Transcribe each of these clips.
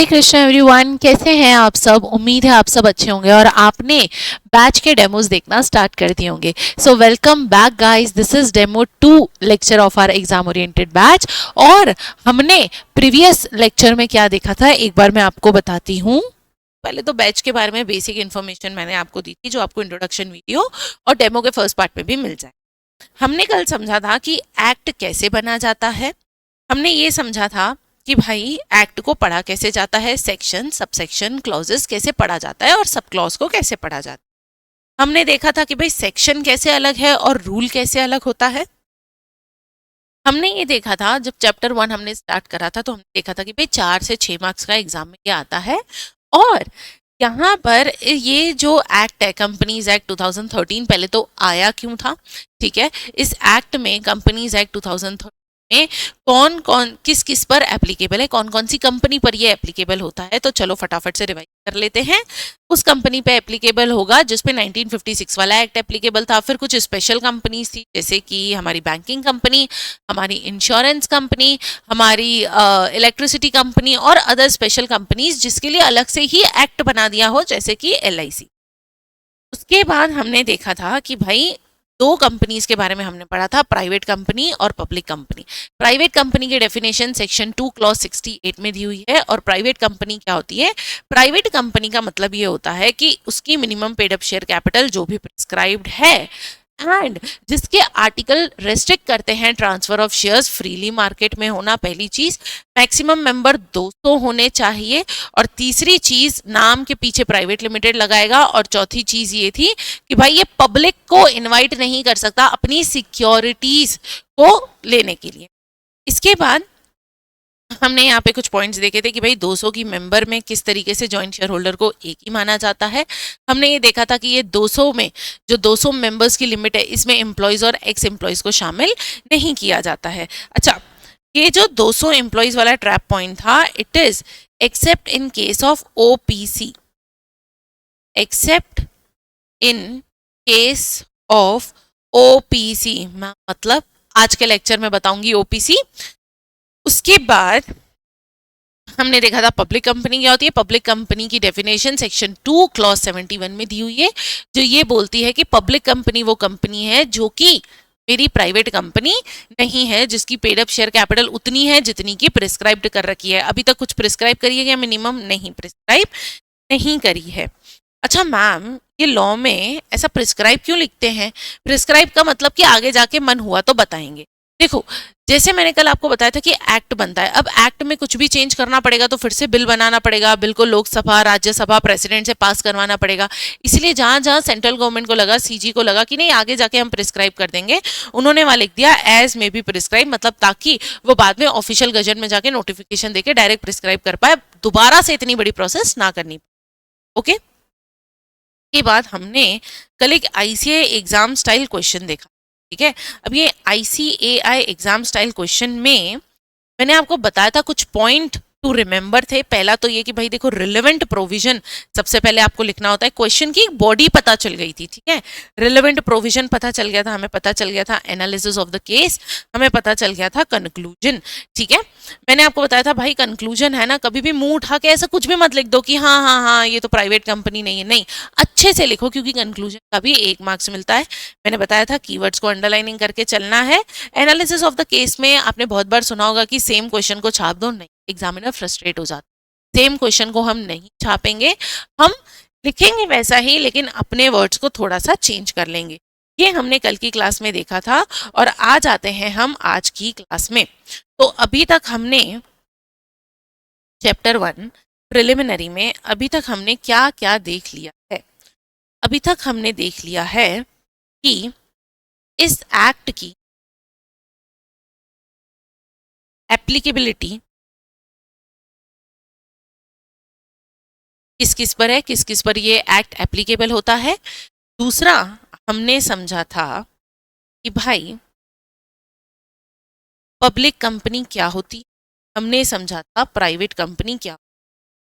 हरे Krishna everyone, कैसे हैं आप सब। उम्मीद है आप सब अच्छे होंगे और आपने बैच के डेमोज देखना स्टार्ट कर दिए होंगे। So welcome back guys, this is demo 2 lecture of our exam oriented batch. और हमने प्रीवियस लेक्चर में क्या देखा था एक बार मैं आपको बताती हूँ। पहले तो बैच के बारे में बेसिक इन्फॉर्मेशन मैंने आपको दी थी जो आपको इंट्रोडक्शन वीडियो और डेमो के फर्स्ट पार्ट में भी मिल जाए। हमने कल समझा था कि एक्ट कैसे बना जाता है। हमने ये समझा था कि भाई एक्ट को पढ़ा कैसे जाता है, सेक्शन, सबसेक्शन, क्लॉजेस कैसे पढ़ा जाता है और सब क्लॉज को कैसे पढ़ा जाता है। हमने देखा था कि भाई सेक्शन कैसे अलग है और रूल कैसे अलग होता है। हमने ये देखा था जब चैप्टर 1 हमने स्टार्ट करा था तो हमने देखा था कि भाई 4 से 6 मार्क्स का एग्जाम में ये आता है। और यहाँ पर ये जो एक्ट है कंपनीज एक्ट 2013, पहले तो आया क्यों था, ठीक है। इस एक्ट में कंपनीज एक्ट 2013 में कौन कौन किस किस पर एप्लीकेबल है, कौन कौन सी कंपनी पर ये एप्लीकेबल होता है, तो चलो फटाफट से रिवाइज कर लेते हैं। उस कंपनी पे एप्लीकेबल होगा जिसपे 1956 वाला एक्ट एप्लीकेबल था। फिर कुछ स्पेशल कंपनीज थी जैसे कि हमारी बैंकिंग कंपनी, हमारी इंश्योरेंस कंपनी, हमारी इलेक्ट्रिसिटी कंपनी और अदर स्पेशल कंपनीज जिसके लिए अलग से ही एक्ट बना दिया हो जैसे कि LIC। उसके बाद हमने देखा था कि भाई दो कंपनीज के बारे में हमने पढ़ा था, प्राइवेट कंपनी और पब्लिक कंपनी। प्राइवेट कंपनी की डेफिनेशन सेक्शन 2 क्लॉज 68 में दी हुई है। और प्राइवेट कंपनी क्या होती है, प्राइवेट कंपनी का मतलब ये होता है कि उसकी minimum paid up share capital जो भी प्रिस्क्राइब्ड है एंड जिसके आर्टिकल रेस्ट्रिक्ट करते हैं transfer of shares freely market में होना, पहली चीज। मैक्सिमम मेंबर 200 होने चाहिए। और तीसरी चीज नाम के पीछे प्राइवेट लिमिटेड लगाएगा। और चौथी चीज ये थी कि भाई ये पब्लिक को इनवाइट नहीं कर सकता अपनी सिक्योरिटीज को लेने के लिए। इसके बाद हमने यहाँ पे कुछ पॉइंट्स देखे थे कि भाई 200 की मेंबर में किस तरीके से जॉइंट शेयर होल्डर को एक ही माना जाता है। हमने ये देखा था कि ये 200 में जो 200 मेंबर्स की लिमिट है इसमें एम्प्लॉयज और एक्स एम्प्लॉयज को शामिल नहीं किया जाता है। अच्छा, ये जो 200 एम्प्लॉयज वाला ट्रैप पॉइंट था, it is accept in case of OPC, accept in case of OPC मतलब आज के लेक्चर में बताऊंगी OPC। उसके बाद हमने देखा था पब्लिक कंपनी क्या होती है। पब्लिक कंपनी की डेफिनेशन सेक्शन 2 क्लॉज 71 में दी हुई है जो ये बोलती है कि पब्लिक कंपनी वो कंपनी है जो कि मेरी प्राइवेट कंपनी नहीं है, जिसकी पेड अप शेयर कैपिटल उतनी है जितनी की प्रिस्क्राइब्ड कर रखी है। अभी तक कुछ प्रिस्क्राइब करी है क्या, मिनिमम नहीं प्रिस्क्राइब नहीं करी है। अच्छा मैम, ये लॉ में ऐसा प्रिस्क्राइब क्यों लिखते हैं। प्रिस्क्राइब का मतलब कि आगे जाके मन हुआ तो बताएंगे। देखो, जैसे मैंने कल आपको बताया था कि एक्ट बनता है, अब एक्ट में कुछ भी चेंज करना पड़ेगा तो फिर से बिल बनाना पड़ेगा, बिल को लोकसभा राज्यसभा प्रेसिडेंट से पास करवाना पड़ेगा। इसलिए जहां जहां सेंट्रल गवर्नमेंट को लगा, CG को लगा कि नहीं आगे जाके हम प्रिस्क्राइब कर देंगे, उन्होंने वहां लिख दिया एज मे बी प्रिस्क्राइब, मतलब ताकि वो बाद में ऑफिशियल गजट में जाके नोटिफिकेशन देके डायरेक्ट प्रिस्क्राइब कर पाए, दोबारा से इतनी बड़ी प्रोसेस ना करनी। ओके, के बाद हमने कल एक ICAI एग्जाम स्टाइल क्वेश्चन देखा, ठीक है। अब ये ICAI एग्जाम स्टाइल क्वेश्चन में मैंने आपको बताया था कुछ पॉइंट टू रिमेंबर थे। पहला तो ये कि भाई देखो रिलेवेंट प्रोविजन सबसे पहले आपको लिखना होता है। क्वेश्चन की बॉडी पता चल गई थी, ठीक है। रिलेवेंट प्रोविजन पता चल गया था, हमें पता चल गया था एनालिसिस ऑफ द केस, हमें पता चल गया था कंक्लूजन, ठीक है। मैंने आपको बताया था भाई कंक्लूजन है ना, कभी भी मुंह उठा के ऐसा कुछ भी मत लिख दो कि हाँ हाँ हाँ ये तो प्राइवेट कंपनी नहीं है, नहीं, अच्छे से लिखो क्योंकि कंक्लूजन का भी 1 मार्क्स मिलता है। मैंने बताया था कीवर्ड्स को अंडरलाइनिंग करके चलना है। एनालिसिस ऑफ द केस में आपने बहुत बार सुना होगा कि सेम क्वेश्चन को छाप दो, नहीं, एग्जामिनर फ्रस्ट्रेट हो जाता है। सेम क्वेश्चन को हम नहीं छापेंगे, हम लिखेंगे वैसा ही लेकिन अपने वर्ड्स को थोड़ा सा चेंज कर लेंगे। ये हमने कल की क्लास में देखा था। और आज आते हैं हम आज की क्लास में। तो अभी तक हमने चैप्टर 1 प्रिलिमिनरी में अभी तक हमने क्या क्या देख लिया है। अभी तक हमने देख लिया है कि इस एक्ट की एप्लीकेबिलिटी किस किस पर है, किस किस पर ये एक्ट एप्लीकेबल होता है। दूसरा, हमने समझा था कि भाई पब्लिक कंपनी क्या होती, हमने समझा था प्राइवेट कंपनी क्या।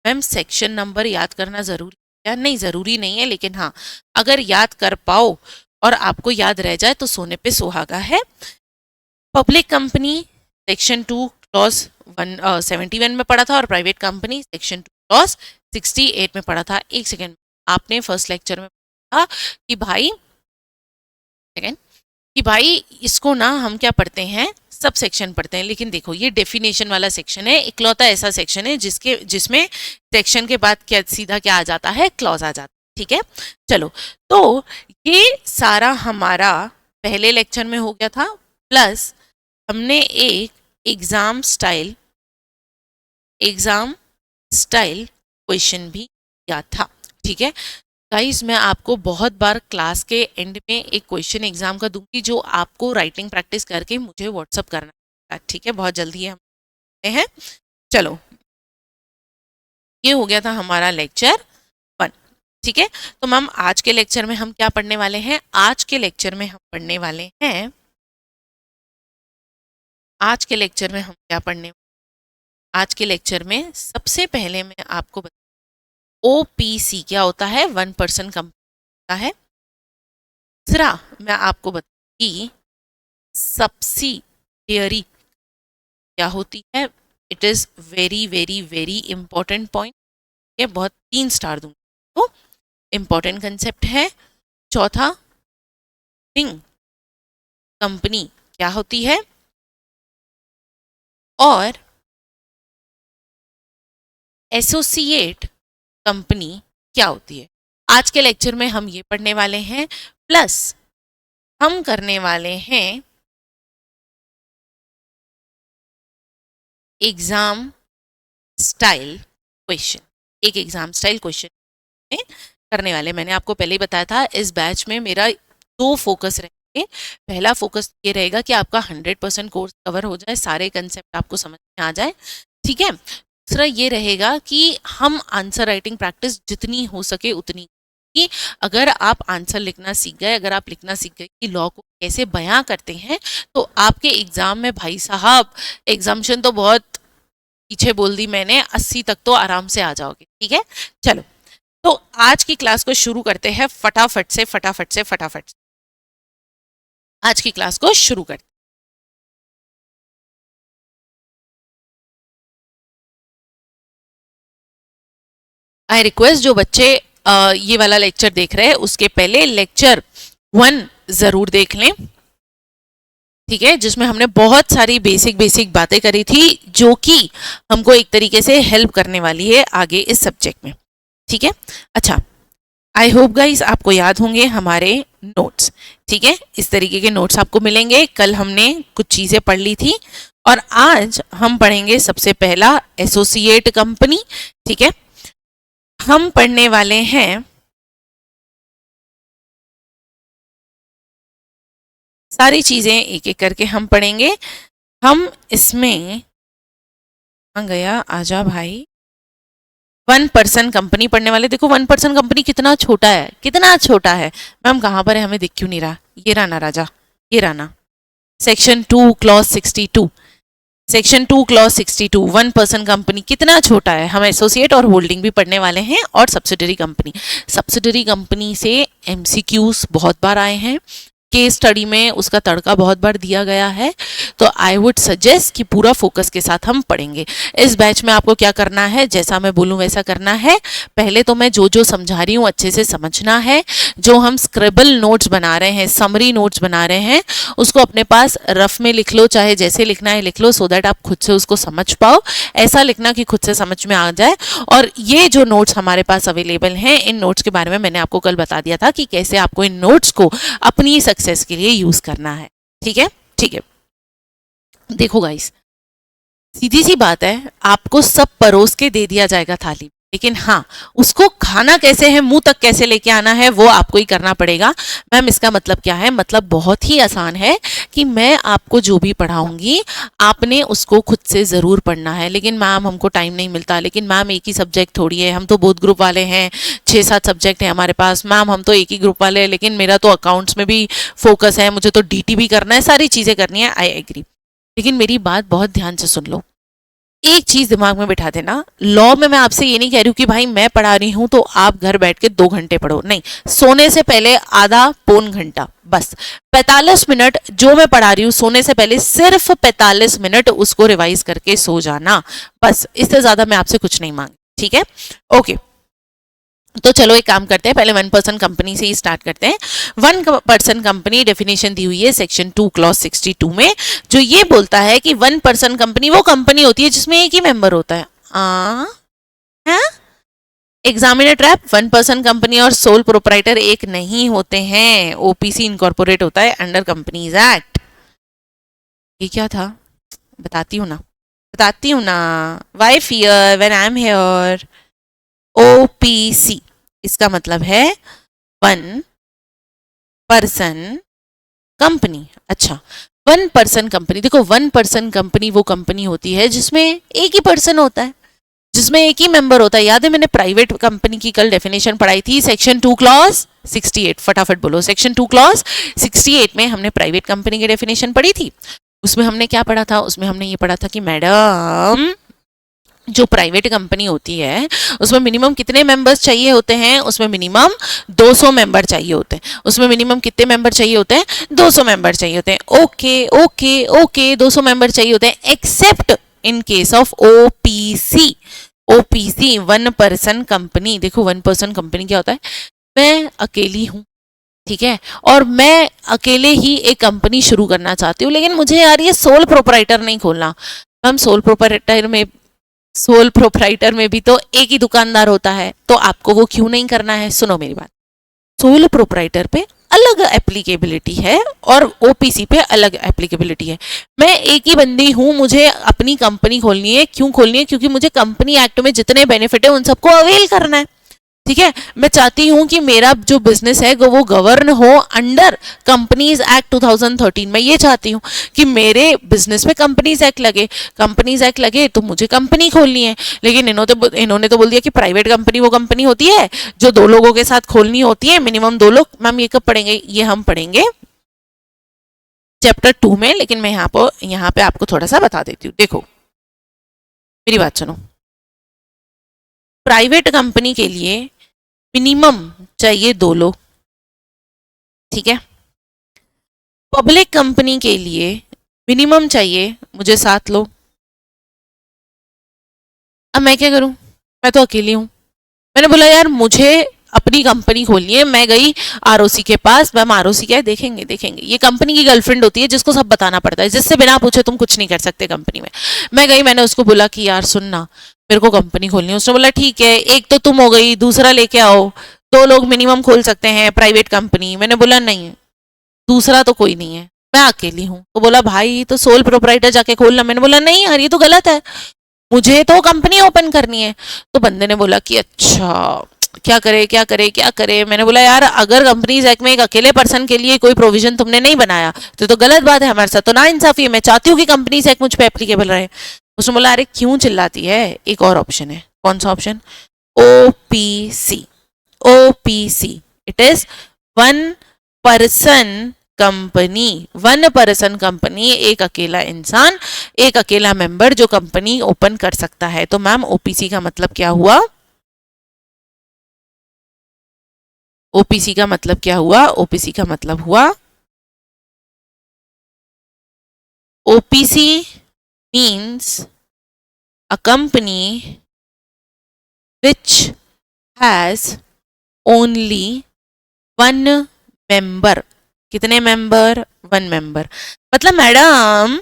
मैम सेक्शन नंबर याद करना जरूरी है, नहीं जरूरी नहीं है, लेकिन हाँ अगर याद कर पाओ और आपको याद रह जाए तो सोने पे सुहागा है। पब्लिक कंपनी सेक्शन 2 क्लॉज 171 में पढ़ा था और प्राइवेट कंपनी सेक्शन 2 क्लॉज 68 में पढ़ा था। एक सेकेंड, आपने फर्स्ट लेक्चर में पढ़ा कि भाई सेकेंड कि भाई इसको ना हम क्या पढ़ते हैं, सब सेक्शन पढ़ते हैं। लेकिन देखो ये डेफिनेशन वाला सेक्शन है, इकलौता ऐसा सेक्शन है जिसमें सेक्शन के बाद क्या सीधा क्या आ जाता है, क्लॉज आ जाता है। ठीक है, चलो तो ये सारा हमारा पहले लेक्चर में हो गया था, प्लस हमने एक एग्जाम स्टाइल क्वेश्चन भी किया था। ठीक है गाइस, मैं आपको बहुत बार क्लास के एंड में एक क्वेश्चन एग्जाम का दूंगी जो आपको राइटिंग प्रैक्टिस करके मुझे व्हाट्सअप करना है। ठीक है, बहुत जल्दी हम हैं। चलो, ये हो गया था हमारा लेक्चर 1। ठीक है, तो मैम आज के लेक्चर में हम क्या पढ़ने वाले हैं? आज के लेक्चर में हम पढ़ने वाले हैं आज के लेक्चर में हम क्या पढ़ने आज के लेक्चर में सबसे पहले मैं आपको OPC क्या होता है, 1% कंपनी है। दूसरा मैं आपको बताऊंगी सब्सिडियरी क्या होती है। It is very very very important point. ये बहुत 3 स्टार दूंगी, तो इंपॉर्टेंट कंसेप्ट है। चौथा, रिंग कंपनी क्या होती है, और एसोसिएट कंपनी क्या होती है। आज के लेक्चर में हम ये पढ़ने वाले हैं, प्लस हम करने वाले हैं एग्जाम स्टाइल क्वेश्चन। एक एग्जाम स्टाइल क्वेश्चन में करने वाले, मैंने आपको पहले ही बताया था इस बैच में मेरा 2 फोकस रहेंगे। पहला फोकस ये रहेगा कि आपका 100% कोर्स कवर हो जाए, सारे कंसेप्ट आपको समझ में आ जाए। ठीक है, दूसरा ये रहेगा कि हम आंसर राइटिंग प्रैक्टिस जितनी हो सके उतनी, कि अगर आप आंसर लिखना सीख गए, अगर आप लिखना सीख गए कि लॉ को कैसे बयां करते हैं, तो आपके एग्जाम में भाई साहब एग्जाम्शन तो बहुत पीछे बोल दी मैंने, 80 तक तो आराम से आ जाओगे। ठीक है, चलो तो आज की क्लास को शुरू करते हैं फटाफट से। आज की क्लास को शुरू करते हैं। आई रिक्वेस्ट जो बच्चे ये वाला लेक्चर देख रहे हैं उसके पहले लेक्चर 1 जरूर देख लें। ठीक है, जिसमें हमने बहुत सारी बेसिक बातें करी थी जो कि हमको एक तरीके से हेल्प करने वाली है आगे इस सब्जेक्ट में। ठीक है, अच्छा, आई होप गाइस आपको याद होंगे हमारे नोट्स। ठीक है, इस तरीके के नोट्स आपको मिलेंगे। कल हमने कुछ चीज़ें पढ़ ली थी और आज हम पढ़ेंगे सबसे पहला एसोसिएट कंपनी। ठीक है, हम पढ़ने वाले हैं सारी चीज़ें एक एक करके हम पढ़ेंगे। हम इसमें गया, आजा भाई, 1% कंपनी पढ़ने वाले। देखो 1% कंपनी कितना छोटा है, कितना छोटा है। मैम कहाँ पर है, हमें दिख क्यों नहीं रहा? ये रहा ना राजा, ये रहा ना, section 2 clause 62, section 2 clause 62, 1% company कितना छोटा है। हम एसोसिएट और होल्डिंग भी पढ़ने वाले हैं, और सब्सिडरी कंपनी से MCQs बहुत बार आए हैं, केस स्टडी में उसका तड़का बहुत बार दिया गया है। तो आई वुड सजेस्ट कि पूरा फोकस के साथ हम पढ़ेंगे। इस बैच में आपको क्या करना है, जैसा मैं बोलूँ वैसा करना है। पहले तो मैं जो जो समझा रही हूँ अच्छे से समझना है। जो हम स्क्रिबल नोट्स बना रहे हैं, समरी नोट्स बना रहे हैं, उसको अपने पास रफ में लिख लो, चाहे जैसे लिखना है लिख लो, सो दैट आप खुद से उसको समझ पाओ। ऐसा लिखना कि खुद से समझ में आ जाए। और ये जो नोट्स हमारे पास अवेलेबल हैं, इन नोट्स के बारे में मैंने आपको कल बता दिया था कि कैसे आपको इन नोट्स को अपनी सक्सेस के लिए यूज करना है। ठीक है, ठीक है, देखो गाइस, सीधी सी बात है, आपको सब परोस के दे दिया जाएगा थाली में, लेकिन हाँ, उसको खाना कैसे है, मुंह तक कैसे लेके आना है, वो आपको ही करना पड़ेगा। मैम इसका मतलब क्या है? मतलब बहुत ही आसान है कि मैं आपको जो भी पढ़ाऊंगी आपने उसको खुद से ज़रूर पढ़ना है। लेकिन मैम हमको टाइम नहीं मिलता, लेकिन मैम एक ही सब्जेक्ट थोड़ी है, हम तो बोथ ग्रुप वाले हैं, 6-7 सब्जेक्ट हैं हमारे पास। मैम हम तो एक ही ग्रुप वाले हैं, लेकिन मेरा तो अकाउंट्स में भी फोकस है, मुझे तो DT भी करना है, सारी चीज़ें करनी है। आई एग्री, लेकिन मेरी बात बहुत ध्यान से सुन लो। एक चीज दिमाग में बिठा देना, लॉ में मैं आपसे ये नहीं कह रही हूँ कि भाई मैं पढ़ा रही हूं तो आप घर बैठ के 2 घंटे पढ़ो, नहीं, सोने से पहले आधा पौन घंटा, बस 45 मिनट जो मैं पढ़ा रही हूँ सोने से पहले सिर्फ 45 मिनट उसको रिवाइज करके सो जाना, बस, इससे ज्यादा मैं आपसे कुछ नहीं मांग, ठीक है? ओके, तो चलो एक काम करते हैं, पहले 1% कंपनी से ही स्टार्ट करते हैं। 1% कंपनी डेफिनेशन दी हुई है सेक्शन 2 क्लॉज 62 में, जो ये बोलता है कि 1% कंपनी वो कंपनी होती है जिसमें एक ही मेंबर होता है। एग्जामिनर ट्रैप, 1% कंपनी और सोल प्रोपराइटर एक नहीं होते हैं, ओपीसी इनकॉर्पोरेट होता है अंडर कंपनीज एक्ट। ये क्या था, बताती हूँ ना, why fear when I am here. OPC इसका मतलब है 1% कंपनी। अच्छा, 1% कंपनी, देखो 1% कंपनी वो कंपनी होती है जिसमें एक ही पर्सन होता है, जिसमें एक ही मेंबर होता है। याद है मैंने प्राइवेट कंपनी की कल डेफिनेशन पढ़ाई थी, सेक्शन 2 क्लॉज 68, फटाफट बोलो, सेक्शन 2 क्लॉज 68 में हमने प्राइवेट कंपनी की डेफिनेशन पढ़ी थी। उसमें हमने क्या पढ़ा था, उसमें हमने ये पढ़ा था कि मैडम जो प्राइवेट कंपनी होती है उसमें मिनिमम कितने मेंबर्स चाहिए होते हैं, उसमें मिनिमम 200 मेंबर चाहिए होते हैं। उसमें मिनिमम कितने मेंबर चाहिए होते हैं, 200 मेंबर चाहिए होते हैं। ओके ओके ओके, 200 मेंबर चाहिए होते हैं, accept in case of OPC. OPC 1% company, देखो 1% कंपनी क्या होता है, मैं अकेली हूं, ठीक है, और मैं अकेले ही एक कंपनी शुरू करना चाहती हूँ, लेकिन मुझे यार ये सोल प्रोपराइटर नहीं खोलना। हम सोल प्रोपराइटर में भी तो एक ही दुकानदार होता है, तो आपको वो क्यों नहीं करना है? सुनो मेरी बात, सोल प्रोपराइटर पे अलग एप्लीकेबिलिटी है और ओपीसी पे अलग एप्लीकेबिलिटी है। मैं एक ही बंदी हूं, मुझे अपनी कंपनी खोलनी है, क्यों खोलनी है? क्योंकि मुझे कंपनी एक्ट में जितने बेनिफिट है उन सबको अवेल करना है, ठीक है। मैं चाहती हूं कि मेरा जो बिजनेस है वो गवर्न हो अंडर कंपनीज एक्ट 2013। मैं ये चाहती हूं कि मेरे बिजनेस में कंपनीज एक्ट लगे, कंपनीज एक्ट लगे तो मुझे कंपनी खोलनी है। लेकिन इन्होंने तो बोल दिया कि प्राइवेट कंपनी वो कंपनी होती है जो 2 लोगों के साथ खोलनी होती है, मिनिमम 2 लोग। मैम ये कब पढ़ेंगे? ये हम पढ़ेंगे चैप्टर 2 में, लेकिन मैं यहाँ पे आपको थोड़ा सा बता देती हूँ। देखो मेरी बात सुनो, प्राइवेट कंपनी के लिए मिनिमम चाहिए 2 लोग, ठीक है। पब्लिक कंपनी के लिए मिनिमम चाहिए मुझे 7 लोग। अब मैं क्या करूं, मैं तो अकेली हूं। मैंने बोला यार मुझे अपनी कंपनी खोलनी है। मैं गई आरओसी के पास, मैम आरओसी क्या है, देखेंगे, ये कंपनी की गर्लफ्रेंड होती है जिसको सब बताना पड़ता है, जिससे बिना पूछे तुम कुछ नहीं कर सकते कंपनी में। मैं गई, मैंने उसको बोला कि यार सुनना, मेरे को कंपनी खोलनी है। उसने बोला ठीक है, एक तो तुम हो गई, दूसरा लेके आओ, 2 लोग मिनिमम खोल सकते हैं प्राइवेट कंपनी। मैंने बोला नहीं, दूसरा तो कोई नहीं है, मैं अकेली हूँ। तो बोला भाई तो सोल प्रोपराइटर जाके खोलना। मैंने बोला नहीं यार ये तो गलत है, मुझे तो कंपनी ओपन करनी है। तो बंदे ने बोला कि अच्छा क्या करे। मैंने बोला यार अगर कंपनीज एक्ट में एक अकेले पर्सन के लिए कोई प्रोविजन तुमने नहीं बनाया तो गलत बात है, हमारे साथ तो ना इंसाफी है। मैं चाहती हूँ कि कंपनीज एक्ट मुझ पर एप्लीकेबल रहे। उसने बोला अरे क्यों चिल्लाती है, एक और ऑप्शन है। कौन सा option? OPC. OPC it is 1% company. 1% company, एक अकेला इंसान, एक अकेला मेंबर जो कंपनी ओपन कर सकता है। तो मैम ओपीसी का मतलब क्या हुआ? ओपीसी का मतलब क्या हुआ? ओपीसी का मतलब हुआ, OPC means a company which has only 1 member। कितने मेंबर? 1 मेंबर। मतलब मैडम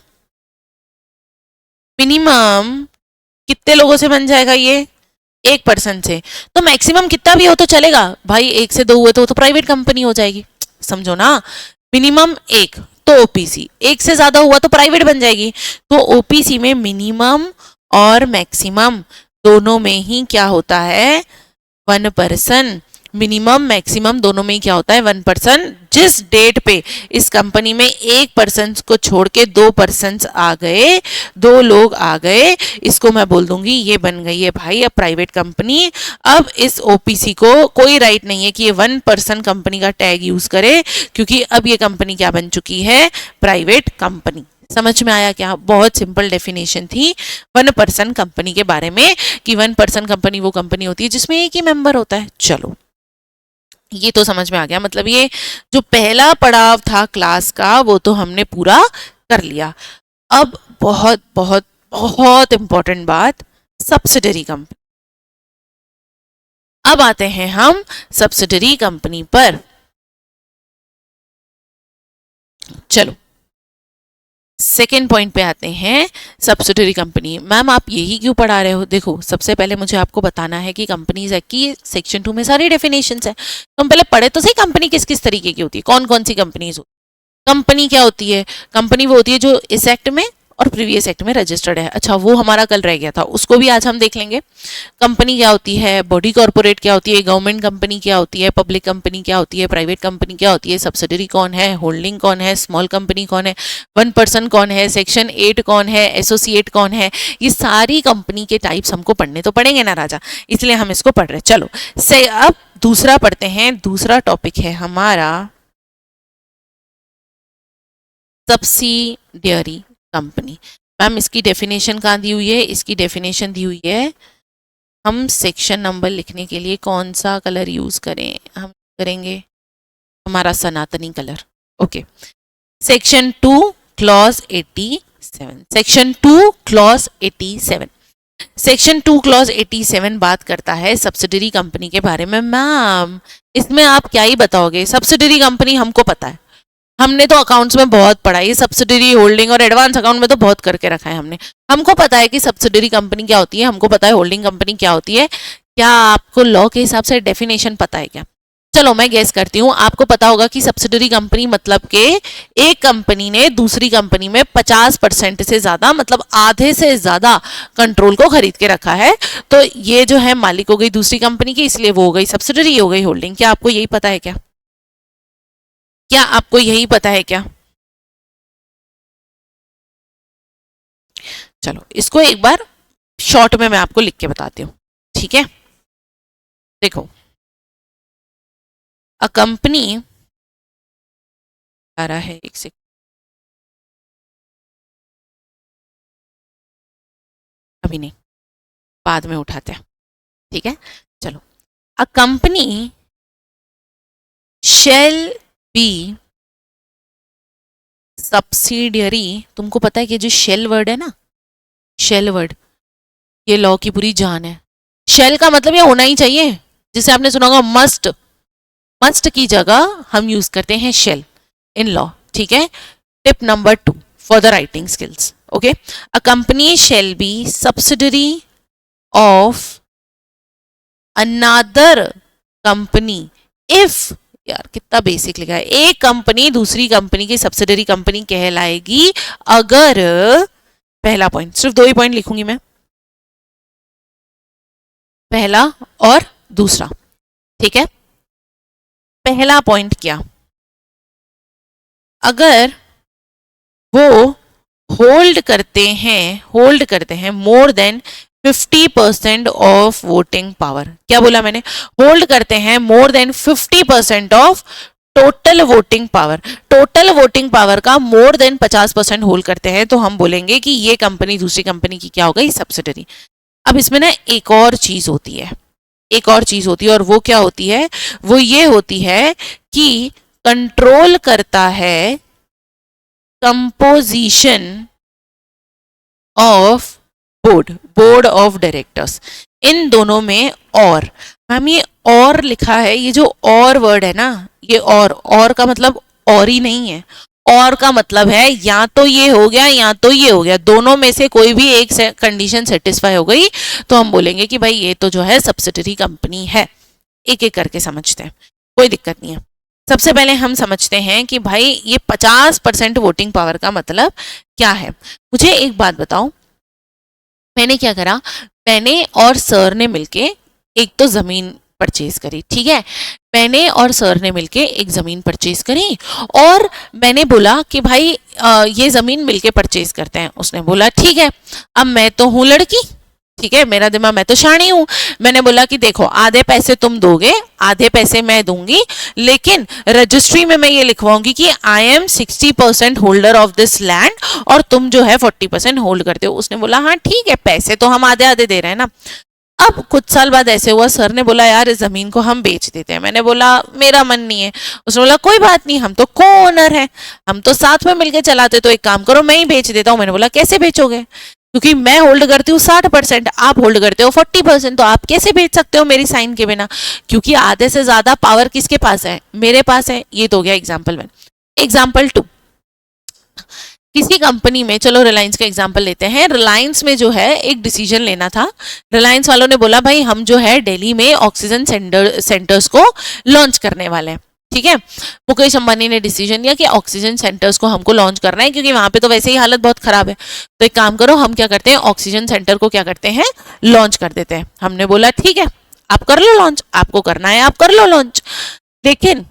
मिनिमम कितने लोगों से बन जाएगा ये? 1% से। तो मैक्सिमम कितना भी हो तो चलेगा भाई, 1 से 2 हुए तो प्राइवेट कंपनी हो जाएगी, समझो ना। मिनिमम 1 तो ओपीसी, 1 से ज्यादा हुआ तो प्राइवेट बन जाएगी। तो ओपीसी में मिनिमम और मैक्सिमम दोनों में ही क्या होता है? 1%। मिनिमम मैक्सिमम दोनों में ही क्या होता है? 1%। जिस डेट पे इस कंपनी में 1 पर्सन को छोड़ के 2 पर्सन आ गए, 2 लोग आ गए, इसको मैं बोल दूंगी ये बन गई है भाई अब प्राइवेट कंपनी। अब इस ओपीसी को कोई राइट नहीं है कि ये 1% कंपनी का टैग यूज करे, क्योंकि अब ये कंपनी क्या बन चुकी है? Private company. समझ में आया क्या? बहुत सिंपल डेफिनेशन थी वन पर्सन कंपनी के बारे में कि वन पर्सन कंपनी वो कंपनी होती है जिसमें एक ही मेंबर होता है। चलो ये तो समझ में आ गया, मतलब ये जो पहला पड़ाव था क्लास का वो तो हमने पूरा कर लिया। अब बहुत बहुत बहुत इंपॉर्टेंट बात, सब्सिडरी कंपनी। अब आते हैं हम सब्सिडरी कंपनी पर। चलो सेकेंड पॉइंट पे आते हैं, सब्सिडरी कंपनी। मैम आप यही क्यों पढ़ा रहे हो? देखो सबसे पहले मुझे आपको बताना है कि कंपनीज एक्ट की सेक्शन 2 में सारी डेफिनेशंस है, तो हम पहले पढ़े तो सही कंपनी किस किस तरीके की होती है, कौन कौन सी कंपनीज होती है। कंपनी क्या होती है? कंपनी वो होती है जो इस एक्ट में और प्रीवियस एक्ट में रजिस्टर्ड है। अच्छा वो हमारा कल रह गया था, उसको भी आज हम देख लेंगे। कंपनी क्या होती है, बॉडी कॉर्पोरेट क्या होती है, गवर्नमेंट कंपनी क्या होती है, पब्लिक कंपनी क्या होती है, प्राइवेट कंपनी क्या होती है, सब्सिडरी कौन है, होल्डिंग कौन है, स्मॉल कंपनी कौन है, वन पर्सन कौन है, सेक्शन 8 कौन है, एसोसिएट कौन है, ये सारी कंपनी के टाइप्स हमको पढ़ने तो पड़ेंगे ना राजा, इसलिए हम इसको पढ़ रहे हैं। चलो से अब दूसरा पढ़ते हैं। दूसरा टॉपिक है हमारा सब्सिडियरी कंपनी। मैम इसकी डेफिनेशन कहाँ दी हुई है? इसकी डेफिनेशन दी हुई है, हम सेक्शन नंबर लिखने के लिए कौन सा कलर यूज करें? हम करेंगे हमारा सनातनी colour. Okay, section 2 clause 87। Section 2 clause 87, section 2 clause 87 बात करता है सब्सिडरी कंपनी के बारे में। मैम इसमें आप क्या ही बताओगे? सब्सिडरी कंपनी हमको पता है, हमने तो अकाउंट्स में बहुत पढ़ा, ये सब्सिडरी होल्डिंग और एडवांस अकाउंट में तो बहुत करके रखा है हमने। हमको पता है कि सब्सिडरी कंपनी क्या होती है, हमको पता है होल्डिंग कंपनी क्या होती है। क्या आपको लॉ के हिसाब से डेफिनेशन पता है क्या? चलो मैं गेस करती हूँ, आपको पता होगा कि सब्सिडरी कंपनी मतलब के एक कंपनी ने दूसरी कंपनी में 50% से ज्यादा, मतलब आधे से ज्यादा कंट्रोल को खरीद के रखा है, तो ये जो है मालिक हो गई दूसरी कंपनी की, इसलिए वो हो गई सब्सिडरी, हो गई होल्डिंग। क्या आपको यही पता है क्या? क्या आपको यही पता है क्या? चलो इसको एक बार शॉर्ट में मैं आपको लिख के बताती हूँ, ठीक है? देखो, अ कंपनी आ रहा है, एक सेकंड, अभी नहीं, बाद में उठाते हैं, ठीक है? चलो, अ कंपनी शेल बी सब्सिडियरी। तुमको पता है कि जो शेल वर्ड है ना, शेल वर्ड, ये लॉ की पूरी जान है। शेल का मतलब ये होना ही चाहिए, जिसे आपने सुना होगा मस्ट, मस्ट की जगह हम यूज करते हैं शेल इन लॉ, ठीक है? Tip number 2 for the writing skills. Okay, a company shall be subsidiary of another company if, यार कितना बेसिक लिखा है, एक कंपनी दूसरी कंपनी की सब्सिडरी कंपनी कहलाएगी अगर, पहला पॉइंट, सिर्फ 2 ही पॉइंट लिखूंगी मैं, पहला और दूसरा, ठीक है? पहला पॉइंट क्या, अगर वो होल्ड करते हैं मोर देन 50% ऑफ वोटिंग पावर। क्या बोला मैंने? होल्ड करते हैं मोर than 50% of total voting power. Total voting power का मोर देन 50% होल्ड करते हैं, तो हम बोलेंगे कि ये कंपनी दूसरी कंपनी की क्या हो गई? सब्सिडरी। अब इसमें ना एक और चीज होती है, एक और चीज होती है, और वो क्या होती है? वो ये होती है कि कंट्रोल करता है composition of board of directors. इन दोनों में और, हम ये और लिखा है, ये जो और वर्ड है ना, ये और का मतलब और ही नहीं है, और का मतलब है या तो ये हो गया या तो ये हो गया, दोनों में से कोई भी एक कंडीशन सेटिस्फाई हो गई तो हम बोलेंगे कि भाई ये तो जो है सब्सिडरी कंपनी है। एक एक करके समझते हैं, कोई दिक्कत नहीं है। सबसे पहले हम समझते हैं कि भाई ये 50% वोटिंग पावर का मतलब क्या है। मुझे एक बात बताओ, मैंने क्या करा, मैंने और सर ने मिलके एक तो जमीन परचेज करी, ठीक है? मैंने और सर ने मिलके एक जमीन परचेज करी और मैंने बोला कि भाई ये जमीन मिलके परचेज करते हैं। उसने बोला ठीक है। अब मैं तो हूं लड़की, ठीक है, मेरा दिमाग, मैं तो शाणी हूं, मैंने बोला कि देखो आधे पैसे तुम दोगे, आधे पैसे मैं दूंगी, लेकिन रजिस्ट्री में मैं ये लिखवाऊंगी कि I am 60% holder of this land और तुम जो है 40% होल्ड करते हो। उसने बोला हाँ ठीक है, पैसे तो हम आधे आधे दे रहे हैं ना। अब कुछ साल बाद ऐसे हुआ, सर ने बोला यार इस जमीन को हम बेच देते हैं। मैंने बोला मेरा मन नहीं है। उसने बोला कोई बात नहीं, हम तो को ओनर है, हम तो साथ में मिलके चलाते, तो एक काम करो मैं ही बेच देता हूँ। मैंने बोला कैसे बेचोगे, क्योंकि मैं होल्ड करती हूँ 60%, आप होल्ड करते हो 40%, तो आप कैसे बेच सकते हो मेरी साइन के बिना, क्योंकि आधे से ज्यादा पावर किसके पास है, मेरे पास है। ये तो हो गया एग्जाम्पल 1। एग्जाम्पल 2, किसी कंपनी में, चलो रिलायंस का एग्जांपल लेते हैं। रिलायंस में जो है एक डिसीजन लेना था। रिलायंस वालों ने बोला भाई हम जो है दिल्ली में ऑक्सीजन सेंटर्स को लॉन्च करने वाले हैं। ठीक है, मुकेश अंबानी ने डिसीजन लिया कि ऑक्सीजन सेंटर्स को हमको लॉन्च करना है, क्योंकि वहां पे तो वैसे ही हालत बहुत खराब है। तो एक काम करो, हम क्या करते हैं, ऑक्सीजन सेंटर को क्या करते हैं, लॉन्च कर देते हैं। हमने बोला ठीक है आप कर लो लॉन्च, आपको करना है आप कर लो लॉन्च। लेकिन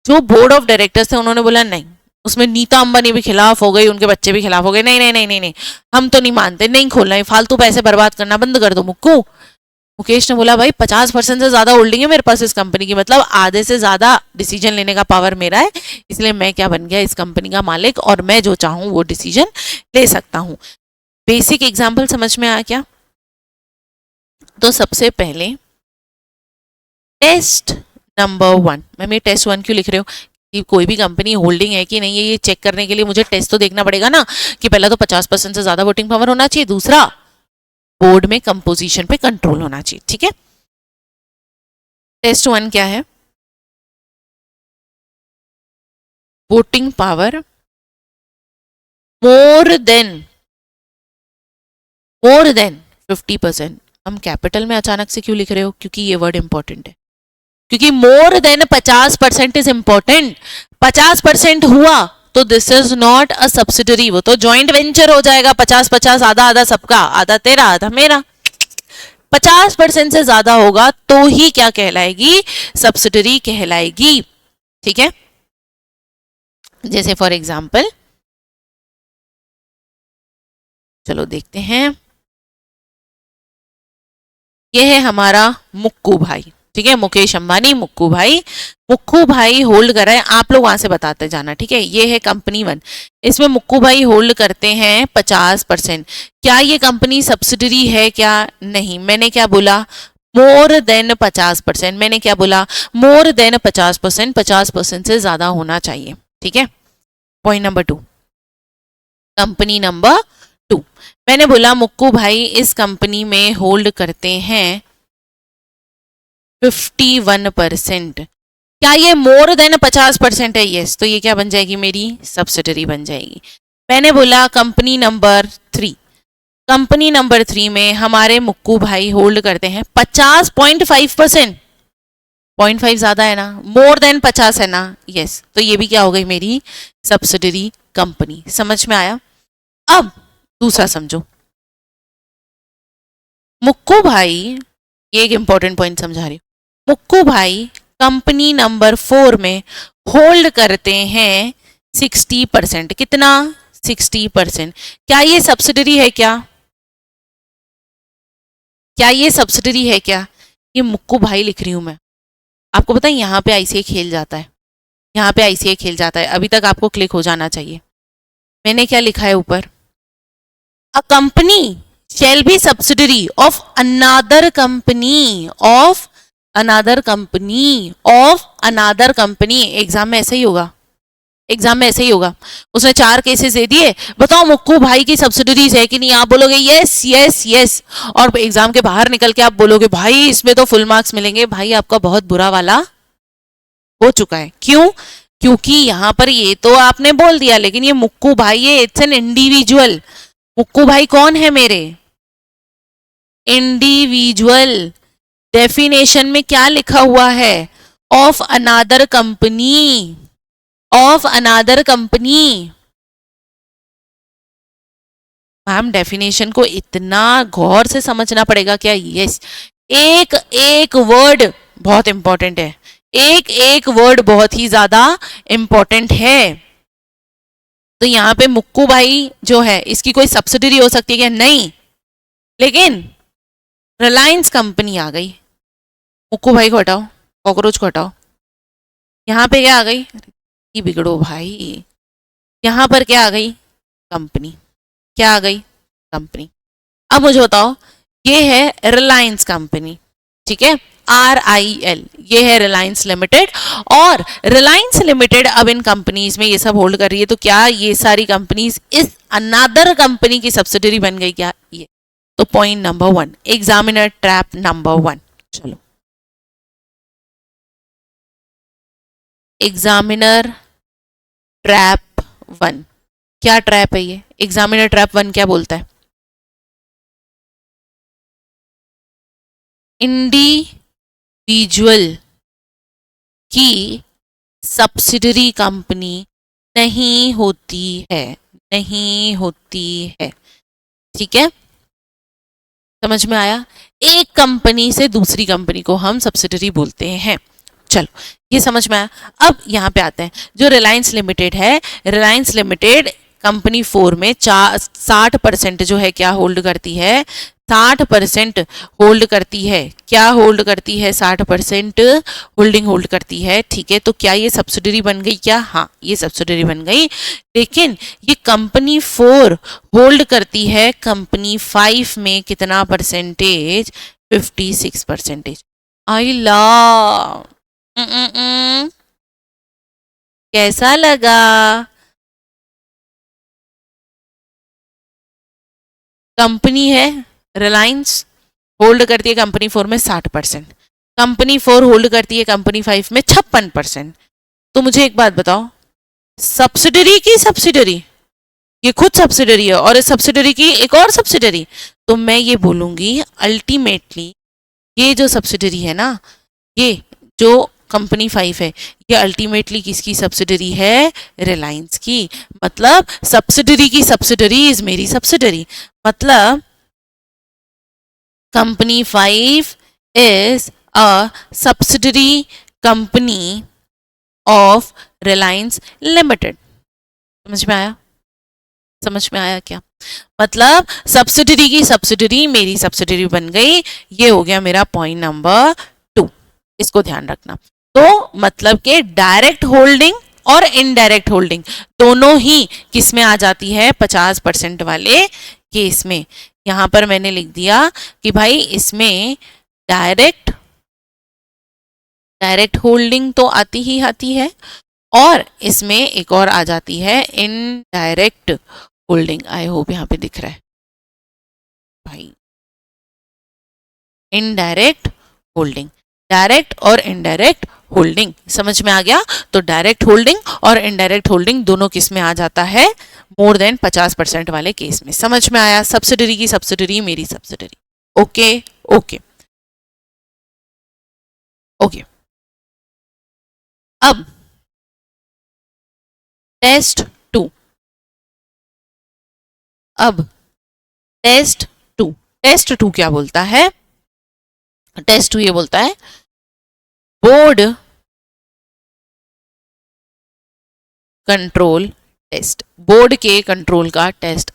जो बोर्ड ऑफ डायरेक्टर्स थे उन्होंने बोला नहीं, उसमें नीता अंबानी भी खिलाफ हो गई, उनके बच्चे भी खिलाफ हो गए, नहीं नहीं नहीं नहीं नहीं, हम तो नहीं मानते, नहीं खोलना है, फालतू पैसे बर्बाद करना बंद कर दो मुक्कू। मुकेश ने बोला भाई 50% से ज्यादा होल्डिंग है मेरे पास इस कंपनी की, मतलब आधे से ज्यादा डिसीजन लेने का पावर मेरा है, इसलिए मैं क्या बन गया इस कंपनी का मालिक, और मैं जो चाहूं वो डिसीजन ले सकता हूं। बेसिक एग्जाम्पल समझ में आया क्या? तो सबसे पहले टेस्ट नंबर 1, मैं टेस्ट 1 क्यों लिख रही हूँ कि कोई भी कंपनी होल्डिंग है कि नहीं है, ये चेक करने के लिए मुझे टेस्ट तो देखना पड़ेगा ना, कि पहला तो 50% से ज्यादा वोटिंग पावर होना चाहिए, दूसरा बोर्ड में कंपोजिशन पे कंट्रोल होना चाहिए। ठीक है, टेस्ट 1 क्या है, वोटिंग पावर मोर देन 50%। हम कैपिटल में अचानक से क्यों लिख रहे हो, क्योंकि ये वर्ड इंपॉर्टेंट है, क्योंकि मोर देन 50% इज इंपॉर्टेंट। 50% हुआ तो this is not a subsidiary, वो तो जॉइंट वेंचर हो जाएगा, 50-50, आधा आधा सबका, आधा तेरा आधा मेरा। 50% से ज्यादा होगा तो ही क्या कहलाएगी, सब्सिडरी कहलाएगी। ठीक है, जैसे फॉर एग्जाम्पल चलो देखते हैं, ये है हमारा मुक्कू भाई। ठीक है, मुकेश अंबानी, मुक्कू भाई होल्ड कर रहे हैं, आप लोग वहां से बताते जाना। ठीक है, ये है कंपनी 1, इसमें मुक्कू भाई होल्ड करते हैं 50%। क्या ये कंपनी सब्सिडरी है क्या? नहीं, मैंने क्या बोला, मोर देन 50%। मैंने क्या बोला, मोर देन 50%, 50% से ज्यादा होना चाहिए। ठीक है, पॉइंट नंबर 2, कंपनी नंबर 2, मैंने बोला मुक्कू भाई इस कंपनी में होल्ड करते हैं 51%। क्या ये मोर देन 50% है? यस, तो ये क्या बन जाएगी, मेरी सब्सिडरी बन जाएगी। मैंने बोला कंपनी नंबर 3, कंपनी नंबर 3 में हमारे मुक्कू भाई होल्ड करते हैं 50.5%। 0.5 ज्यादा है ना, मोर देन 50 है ना, यस, तो ये भी क्या हो गई, मेरी सब्सिडरी कंपनी। समझ में आया? अब दूसरा समझो, मुक्कू भाई, ये एक इंपॉर्टेंट पॉइंट समझा रही हूं, मुक्कू भाई कंपनी नंबर 4 में होल्ड करते हैं 60%। कितना? 60%। क्या ये सब्सिडरी है क्या? क्या ये सब्सिडरी है क्या? ये मुक्कू भाई लिख रही हूं मैं, आपको पता है यहाँ पे आईसीआई खेल जाता है, यहाँ पे आईसीआई खेल जाता है, अभी तक आपको क्लिक हो जाना चाहिए। मैंने क्या लिखा है ऊपर, a company shall be subsidiary of another company of another company of another company। Exam में ऐसे ही होगा, एग्जाम में ऐसे ही होगा। उसने 4 केसेस दे दिए, बताओ मुक्कू भाई की सब्सिडरीज है कि नहीं, आप बोलोगे यस यस यस, और एग्जाम के बाहर निकल के आप बोलोगे भाई इसमें तो फुल मार्क्स मिलेंगे। भाई आपका बहुत बुरा वाला हो चुका है। क्यों? क्योंकि यहां पर ये तो आपने बोल दिया, लेकिन ये मुक्कू भाई है, इट्स एन इंडिविजुअल। मुक्कू भाई कौन है मेरे? इंडिविजुअल। डेफिनेशन में क्या लिखा हुआ है, of another company, of another company. Ma'am definition को इतना गौर से समझना पड़ेगा क्या? यस, एक एक वर्ड बहुत इंपॉर्टेंट है, एक एक वर्ड बहुत ही ज्यादा इंपॉर्टेंट है। तो यहाँ पे मुक्कू भाई जो है इसकी कोई सब्सिडरी हो सकती है क्या? नहीं, लेकिन रिलायंस कंपनी आ गई, मुक्कू भाई को हटाओ, कॉकरोच को हटाओ, यहाँ पे क्या आ गई, ये बिगड़ो भाई, यहाँ पर क्या आ गई, कंपनी, क्या आ गई, कंपनी। अब मुझे बताओ, ये है रिलायंस कंपनी, ठीक है, RIL, ये है रिलायंस लिमिटेड, और रिलायंस लिमिटेड अब इन कंपनीज में ये सब होल्ड कर रही है, तो क्या ये सारी कंपनीज इस अनदर कंपनी की सब्सिडरी बन गई क्या, ये तो point number 1, examiner trap number 1। चलो, एग्जामिनर ट्रैप 1, क्या ट्रैप है ये, एग्जामिनर ट्रैप 1 क्या बोलता है, इंडिविजुअल की सब्सिडरी कंपनी नहीं होती है, नहीं होती है, ठीक है, समझ में आया, एक कंपनी से दूसरी कंपनी को हम सब्सिडरी बोलते हैं। चलो, ये समझ में आया। अब यहाँ पे आते हैं, जो रिलायंस लिमिटेड है, रिलायंस लिमिटेड कंपनी 4 में 60% जो है क्या होल्ड करती है, 60% होल्ड करती है, क्या होल्ड करती है, 60% होल्डिंग होल्ड करती है, ठीक है, तो क्या ये सब्सिडरी बन गई क्या, हाँ ये सब्सिडरी बन गई, लेकिन ये कंपनी 4 होल्ड करती है कंपनी 5 में कितना परसेंटेज, 56%। आई ला, कैसा लगा, कंपनी है रिलायंस, होल्ड करती है कंपनी 4 में 60%, कंपनी 4 होल्ड करती है कंपनी 5 में 56%। तो मुझे एक बात बताओ, सब्सिडरी की सब्सिडरी, ये खुद सब्सिडरी है और इस सब्सिडरी की एक और सब्सिडरी, तो मैं ये बोलूंगी अल्टीमेटली ये जो सब्सिडरी है ना, ये जो कंपनी 5 है, ये अल्टीमेटली किसकी सब्सिडरी है, रिलायंस की, मतलब सब्सिडरी की सब्सिडरी इज मेरी सब्सिडरी, मतलब company 5 is a subsidiary company of Reliance limited. समझ में आया, समझ में आया क्या, मतलब सब्सिडरी की सब्सिडरी मेरी सब्सिडरी बन गई, ये हो गया मेरा पॉइंट नंबर 2, इसको ध्यान रखना। तो मतलब के डायरेक्ट होल्डिंग और इनडायरेक्ट होल्डिंग दोनों ही किस में आ जाती है, 50% वाले केस में। यहां पर मैंने लिख दिया कि भाई इसमें डायरेक्ट होल्डिंग तो आती ही आती है, और इसमें एक और आ जाती है इनडायरेक्ट होल्डिंग। आई होप यहाँ पे दिख रहा है भाई, इनडायरेक्ट होल्डिंग, डायरेक्ट और इनडायरेक्ट होल्डिंग समझ में आ गया। तो डायरेक्ट होल्डिंग और इनडायरेक्ट होल्डिंग दोनों किस में आ जाता है, मोर देन 50% वाले केस में। समझ में आया, सब्सिडरी की सब्सिडरी मेरी सब्सिडरी। Okay okay okay. अब टेस्ट 2, अब टेस्ट 2, टेस्ट 2 क्या बोलता है, टेस्ट 2 ये बोलता है बोर्ड कंट्रोल टेस्ट, बोर्ड के कंट्रोल का टेस्ट।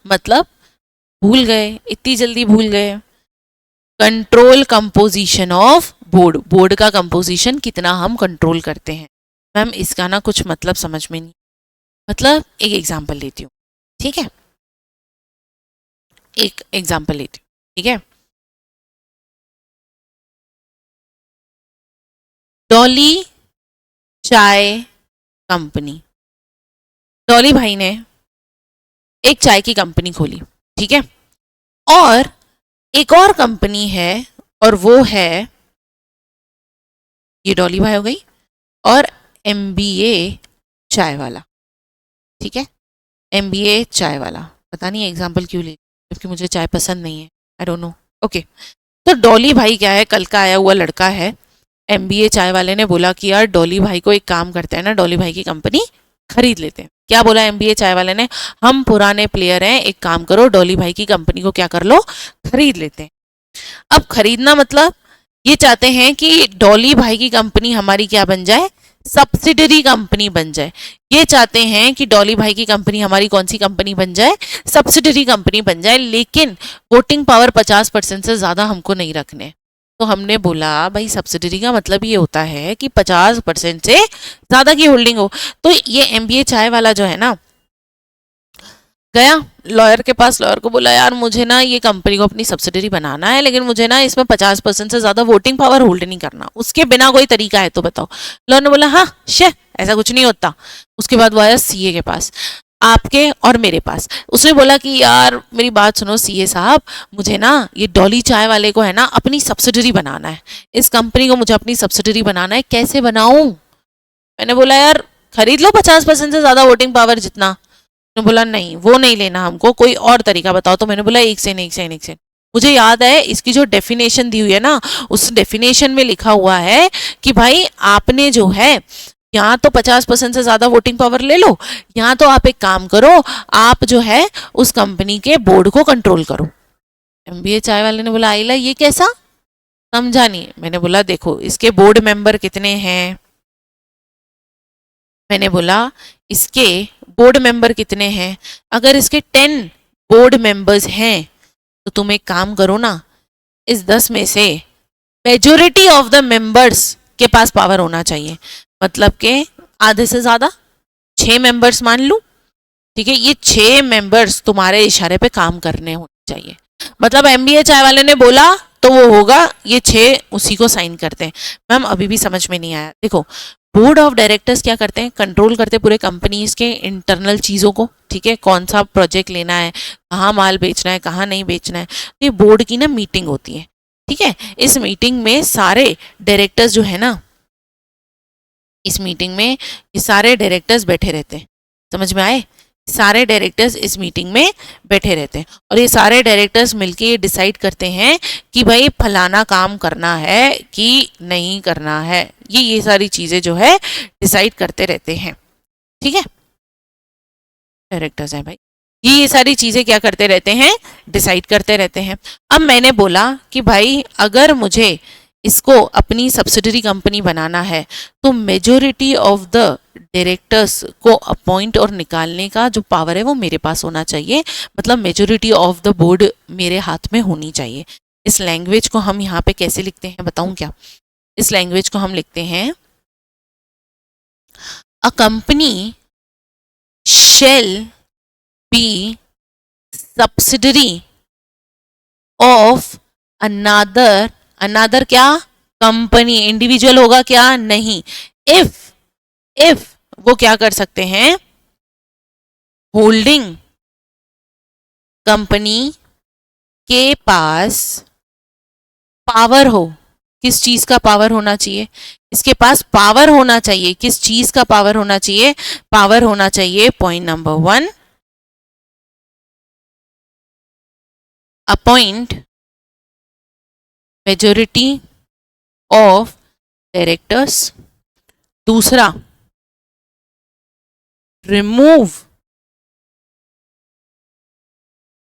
मतलब भूल गए, इतनी जल्दी भूल गए, control composition of board, board का कंपोजिशन कितना हम कंट्रोल करते हैं। मैम इसका ना कुछ मतलब समझ में नहीं, मतलब एक एग्जांपल लेती हूँ, ठीक है, एक एग्जांपल लेती हूँ, ठीक है। डॉली चाय कंपनी, डॉली भाई ने एक चाय की कंपनी खोली, ठीक है, और एक और कंपनी है और वो है, ये डॉली भाई हो गई, और MBA चाय वाला, ठीक है, MBA चाय वाला, पता नहीं एग्जाम्पल क्यों ले, क्योंकि मुझे चाय पसंद नहीं है, आई डोंट नो। ओके, तो डॉली भाई क्या है, कल का आया हुआ लड़का है, MBA चाय वाले ने बोला कि यार डॉली भाई को एक काम करते हैं ना, डॉली भाई की कंपनी खरीद लेते हैं। क्या बोला MBA चाय वाले ने, हम पुराने प्लेयर हैं, एक काम करो डॉली भाई की कंपनी को क्या कर लो, खरीद लेते हैं। अब खरीदना मतलब ये चाहते हैं कि डॉली भाई की कंपनी हमारी क्या बन जाए, सब्सिडरी कंपनी बन जाए। ये चाहते हैं कि डॉली भाई की कंपनी हमारी कौन सी कंपनी बन जाए, सब्सिडरी कंपनी बन जाए, लेकिन वोटिंग पावर 50% से ज्यादा हमको नहीं रखने। तो हमने बोला भाई सब्सिडरी का मतलब ये होता है कि 50% से ज्यादा की होल्डिंग हो। तो ये MBA चाय वाला जो है ना, गया लॉयर के पास, लॉयर को बोला यार मुझे ना ये कंपनी को अपनी सब्सिडरी बनाना है, लेकिन मुझे ना इसमें 50% से ज्यादा वोटिंग पावर होल्ड नहीं करना, उसके बिना कोई तरीका है तो बताओ। लॉयर ने बोला हाँ ऐसा कुछ नहीं होता। उसके बाद वो आया CA के पास, आपके और मेरे पास। उसने बोला कि यार मेरी बात सुनो CA साहब, मुझे ना ये डॉली चाय वाले को है ना अपनी सब्सिडरी बनाना है, इस कंपनी को मुझे अपनी सब्सिडरी बनाना है, कैसे बनाऊं? मैंने बोला यार खरीद लो 50% से ज्यादा वोटिंग पावर जितना। उन्होंने बोला नहीं वो नहीं लेना हमको, कोई और तरीका बताओ। तो मैंने बोला एक सेकंड, मुझे याद है इसकी जो डेफिनेशन दी हुई है ना, उस डेफिनेशन में लिखा हुआ है कि भाई आपने जो है यहाँ तो 50% से ज्यादा वोटिंग पावर ले लो, यहाँ तो आप एक काम करो, आप जो है उस कंपनी के बोर्ड को कंट्रोल करो। MBA चाय वाले ने बोला आइला ये कैसा, समझा नहीं। मैंने बोला देखो इसके बोर्ड मेंबर कितने हैं, मैंने बोला इसके बोर्ड मेंबर कितने हैं, अगर इसके 10 बोर्ड मेंबर्स हैं तो तुम एक काम करो ना, इस 10 में से मेजोरिटी ऑफ द मेंबर्स के पास पावर होना चाहिए, मतलब के आधे से ज्यादा 6 मेंबर्स मान लूं, ठीक है, ये 6 मेंबर्स तुम्हारे इशारे पे काम करने होने चाहिए। मतलब MBA चाय वाले ने बोला तो वो होगा, ये 6 उसी को साइन करते हैं। मैम अभी भी समझ में नहीं आया। देखो बोर्ड ऑफ डायरेक्टर्स क्या करते हैं, कंट्रोल करते हैं पूरे कंपनीज के इंटरनल चीज़ों को, ठीक है, कौन सा प्रोजेक्ट लेना है, कहाँ माल बेचना है, कहाँ नहीं बेचना है। तो ये बोर्ड की ना मीटिंग होती है, ठीक है। इस मीटिंग में सारे डायरेक्टर्स जो है ना, इस मीटिंग में ये सारे डायरेक्टर्स बैठे रहते हैं, समझ में आए? सारे डायरेक्टर्स इस मीटिंग में बैठे रहते हैं और ये सारे डायरेक्टर्स मिलके ये डिसाइड करते हैं कि भाई फलाना काम करना है कि नहीं करना है। ये सारी चीजें जो है डिसाइड करते रहते हैं, ठीक है, डायरेक्टर्स हैं भाई, ये सारी चीजें क्या करते रहते हैं, डिसाइड करते रहते हैं। अब मैंने बोला कि भाई अगर मुझे इसको अपनी सब्सिडरी कंपनी बनाना है तो मेजोरिटी ऑफ द डायरेक्टर्स को अपॉइंट और निकालने का जो पावर है वो मेरे पास होना चाहिए, मतलब मेजोरिटी ऑफ द बोर्ड मेरे हाथ में होनी चाहिए। इस लैंग्वेज को हम यहाँ पे कैसे लिखते हैं बताऊं क्या? इस लैंग्वेज को हम लिखते हैं a company shall be subsidiary of another, another क्या, कंपनी, इंडिविजुअल होगा क्या, नहीं। इफ वो क्या कर सकते हैं, होल्डिंग कंपनी के पास पावर हो, किस चीज का पावर होना चाहिए, इसके पास पावर होना चाहिए, किस चीज का पावर होना चाहिए, पावर होना चाहिए point number 1 appoint majority of directors, दूसरा रिमूव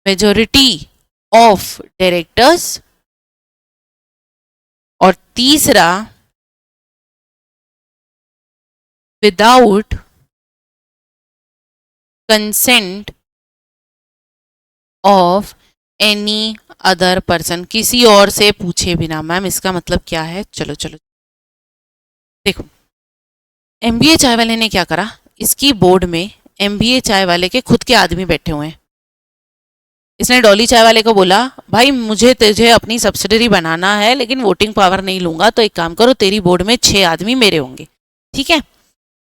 मेजोरिटी ऑफ डायरेक्टर्स, और तीसरा without consent of any other person, किसी और से पूछे बिना। मैम इसका मतलब क्या है, चलो देखो, MBA चाय वाले ने क्या करा, इसकी बोर्ड में MBA चाय वाले के खुद के आदमी बैठे हुए हैं। इसने डॉली चाय वाले को बोला भाई मुझे तुझे अपनी सब्सिडरी बनाना है लेकिन वोटिंग पावर नहीं लूंगा, तो एक काम करो तेरी बोर्ड में 6 आदमी मेरे होंगे, ठीक है।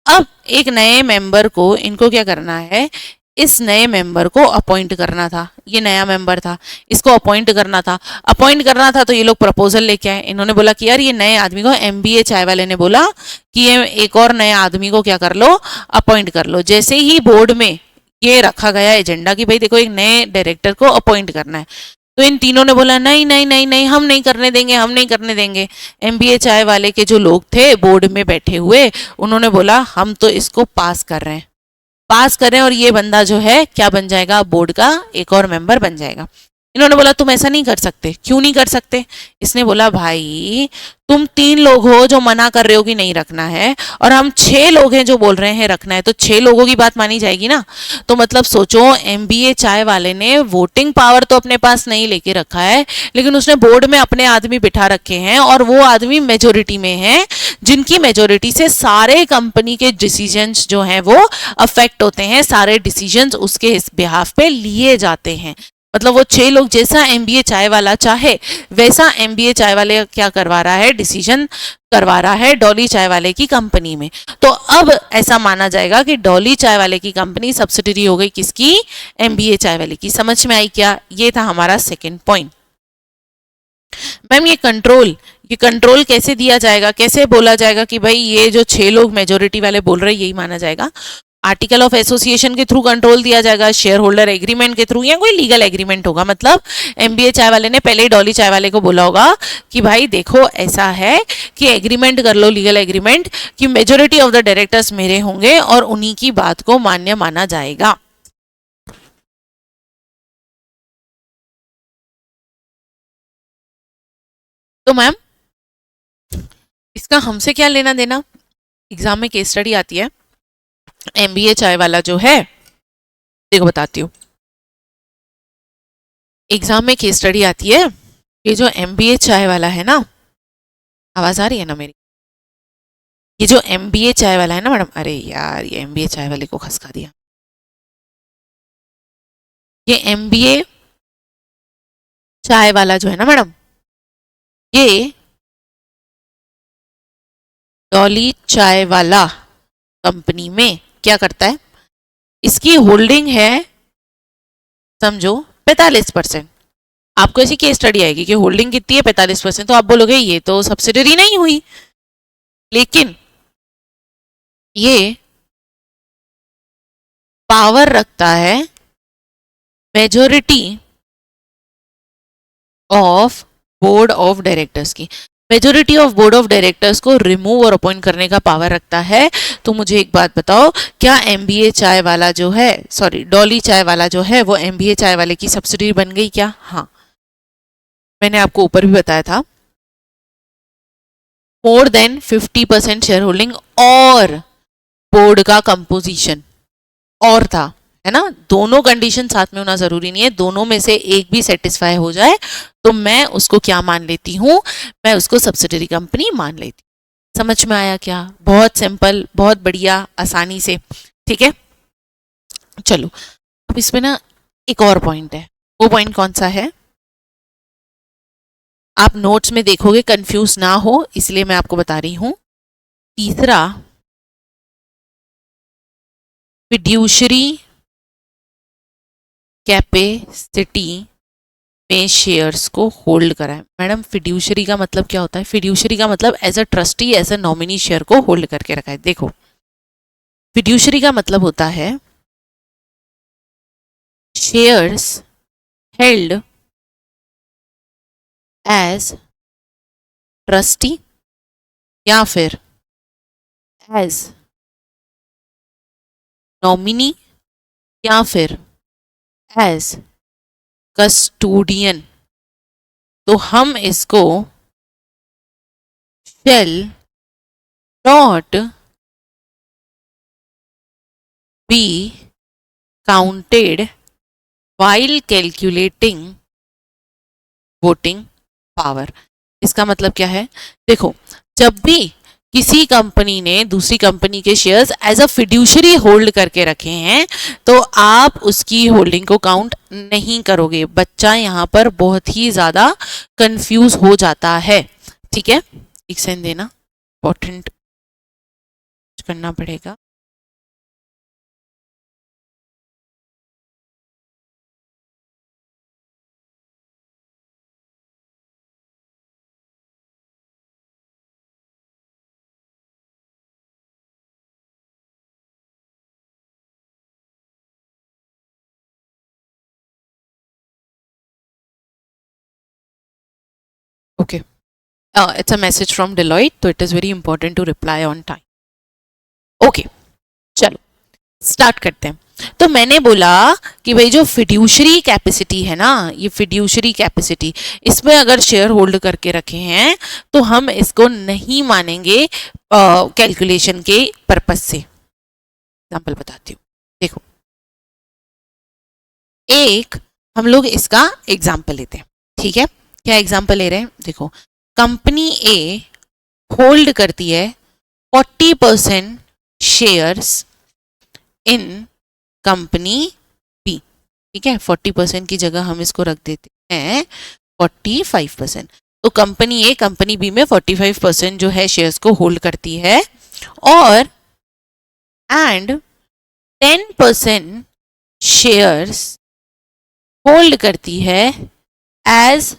अब एक नए मेंबर को इनको क्या करना है, इस नए मेंबर को अपॉइंट करना था, ये नया मेंबर था, इसको अपॉइंट करना था तो ये लोग प्रपोजल लेके आए। इन्होंने बोला कि यार ये नए आदमी को, MBA चाय वाले ने बोला कि ये एक और नए आदमी को क्या कर लो, अपॉइंट कर लो। जैसे ही बोर्ड में ये रखा गया एजेंडा कि भाई देखो एक नए डायरेक्टर को अपॉइंट करना है, तो इन तीनों ने बोला नहीं हम नहीं करने देंगे। MBA चाय वाले के जो लोग थे बोर्ड में बैठे हुए, उन्होंने बोला हम तो इसको पास कर रहे हैं और ये बंदा जो है क्या बन जाएगा, बोर्ड का एक और मेंबर बन जाएगा। इन्होंने बोला तुम ऐसा नहीं कर सकते। क्यों नहीं कर सकते? इसने बोला भाई तुम 3 लोग हो जो मना कर रहे हो कि नहीं रखना है, और हम 6 लोग हैं जो बोल रहे हैं रखना है, तो 6 लोगों की बात मानी जाएगी ना। तो मतलब सोचो, एमबीए चाय वाले ने वोटिंग पावर तो अपने पास नहीं लेके रखा है, लेकिन उसने बोर्ड में अपने आदमी बिठा रखे हैं, और वो आदमी मेजोरिटी में है, जिनकी मेजोरिटी से सारे कंपनी के डिसीजंस जो हैं वो अफेक्ट होते हैं, सारे डिसीजंस उसके इस बिहाफ पे लिए जाते हैं। मतलब वो 6 लोग जैसा एमबीए चाय वाला चाहे वैसा एमबीए चाय वाले क्या करवा रहा है, डिसीजन करवा रहा है डॉली चाय वाले की कंपनी में। तो अब ऐसा माना जाएगा कि डॉली चाय वाले की कंपनी सब्सिडरी हो गई किसकी? एमबीए चाय वाले की। समझ में आई क्या? ये था हमारा सेकंड पॉइंट। मैम ये कंट्रोल कैसे दिया जाएगा, कैसे बोला जाएगा कि भाई ये जो 6 लोग मेजोरिटी वाले बोल रहे हैं यही माना जाएगा? आर्टिकल ऑफ एसोसिएशन के थ्रू कंट्रोल दिया जाएगा, शेयर होल्डर एग्रीमेंट के थ्रू, या कोई लीगल एग्रीमेंट होगा। मतलब एमबीए चाय वाले ने पहले ही डॉली चाय वाले को बोला होगा कि भाई देखो ऐसा है कि एग्रीमेंट कर लो, लीगल एग्रीमेंट, कि मेजोरिटी ऑफ द डायरेक्टर्स मेरे होंगे और उन्हीं की बात को मान्य माना जाएगा। तो मैम इसका हमसे क्या लेना देना? एग्जाम में केस स्टडी आती है, एमबीए चाय वाला जो है, देखो बताती हूँ, एग्जाम में केस स्टडी आती है, ये जो एमबीए चाय वाला है ना, आवाज आ रही है ना मेरी? ये जो एमबीए चाय वाला है ना मैडम, अरे यार ये एमबीए चाय वाले को खसका दिया। ये एमबीए चाय वाला जो है ना मैडम, ये डॉली चाय वाला कंपनी में क्या करता है, इसकी होल्डिंग है समझो 45%। आपको ऐसी केस स्टडी आएगी कि होल्डिंग कितनी है 45%, तो आप बोलोगे ये तो सब्सिडरी नहीं हुई, लेकिन ये पावर रखता है majority of board of directors की। Majority of board of directors को रिमूव और अपॉइंट करने का पावर रखता है। तो मुझे एक बात बताओ, क्या एमबीए चाय वाला जो है, सॉरी डॉली चाय वाला जो है, वो एमबीए चाय वाले की सब्सिडी बन गई क्या? हाँ, मैंने आपको ऊपर भी बताया था, मोर देन 50% शेयर होल्डिंग और बोर्ड का कंपोजिशन और था, है ना। दोनों कंडीशन साथ में होना जरूरी नहीं है, दोनों में से एक भी सेटिस्फाई हो जाए तो मैं उसको क्या मान लेती हूँ, मैं उसको सब्सिडरी कंपनी मान लेती हूँ। समझ में आया क्या? बहुत सिंपल, बहुत बढ़िया, आसानी से। ठीक है, चलो अब इसमें ना एक और पॉइंट है। वो पॉइंट कौन सा है? आप नोट्स में देखोगे, कंफ्यूज ना हो इसलिए मैं आपको बता रही हूं। तीसरा, फिड्यूशरी कैपेसिटी में शेयर्स को होल्ड करा है। मैडम फिड्यूशरी का मतलब क्या होता है? फिड्यूशरी का मतलब as a trustee, as a nominee share को होल्ड करके रखा है। देखो, फिड्यूशरी का मतलब होता है शेयर्स हेल्ड एज ट्रस्टी या फिर एज नॉमिनी या फिर एज कस्टोडियन। तो हम इसको shall not be counted while calculating voting power. इसका मतलब क्या है? देखो, जब भी किसी कंपनी ने दूसरी कंपनी के shares as a fiduciary hold करके रखे हैं तो आप उसकी होल्डिंग को काउंट नहीं करोगे। बच्चा यहाँ पर बहुत ही ज़्यादा कंफ्यूज हो जाता है। ठीक है, एक सेकंड देना, इंपॉर्टेंट करना पड़ेगा। Okay, it's a message from Deloitte, so it is very important to reply on time. Okay, चलो स्टार्ट करते हैं। तो मैंने बोला कि भाई जो फिड्यूशरी कैपेसिटी है ना, ये फिड्यूशरी कैपेसिटी, इसमें अगर शेयर होल्ड करके रखे हैं तो हम इसको नहीं मानेंगे कैलकुलेशन के पर्पस से। एग्जाम्पल बताती हूँ, देखो एक हम लोग इसका एग्जाम्पल लेते हैं, ठीक है। क्या एग्जाम्पल ले रहे हैं, देखो कंपनी ए होल्ड करती है 40% शेयर्स इन कंपनी बी, ठीक है। 40% की जगह हम इसको रख देते हैं 45%। तो कंपनी ए कंपनी बी में 45% जो है शेयर्स को होल्ड करती है, और एंड 10% शेयर्स होल्ड करती है as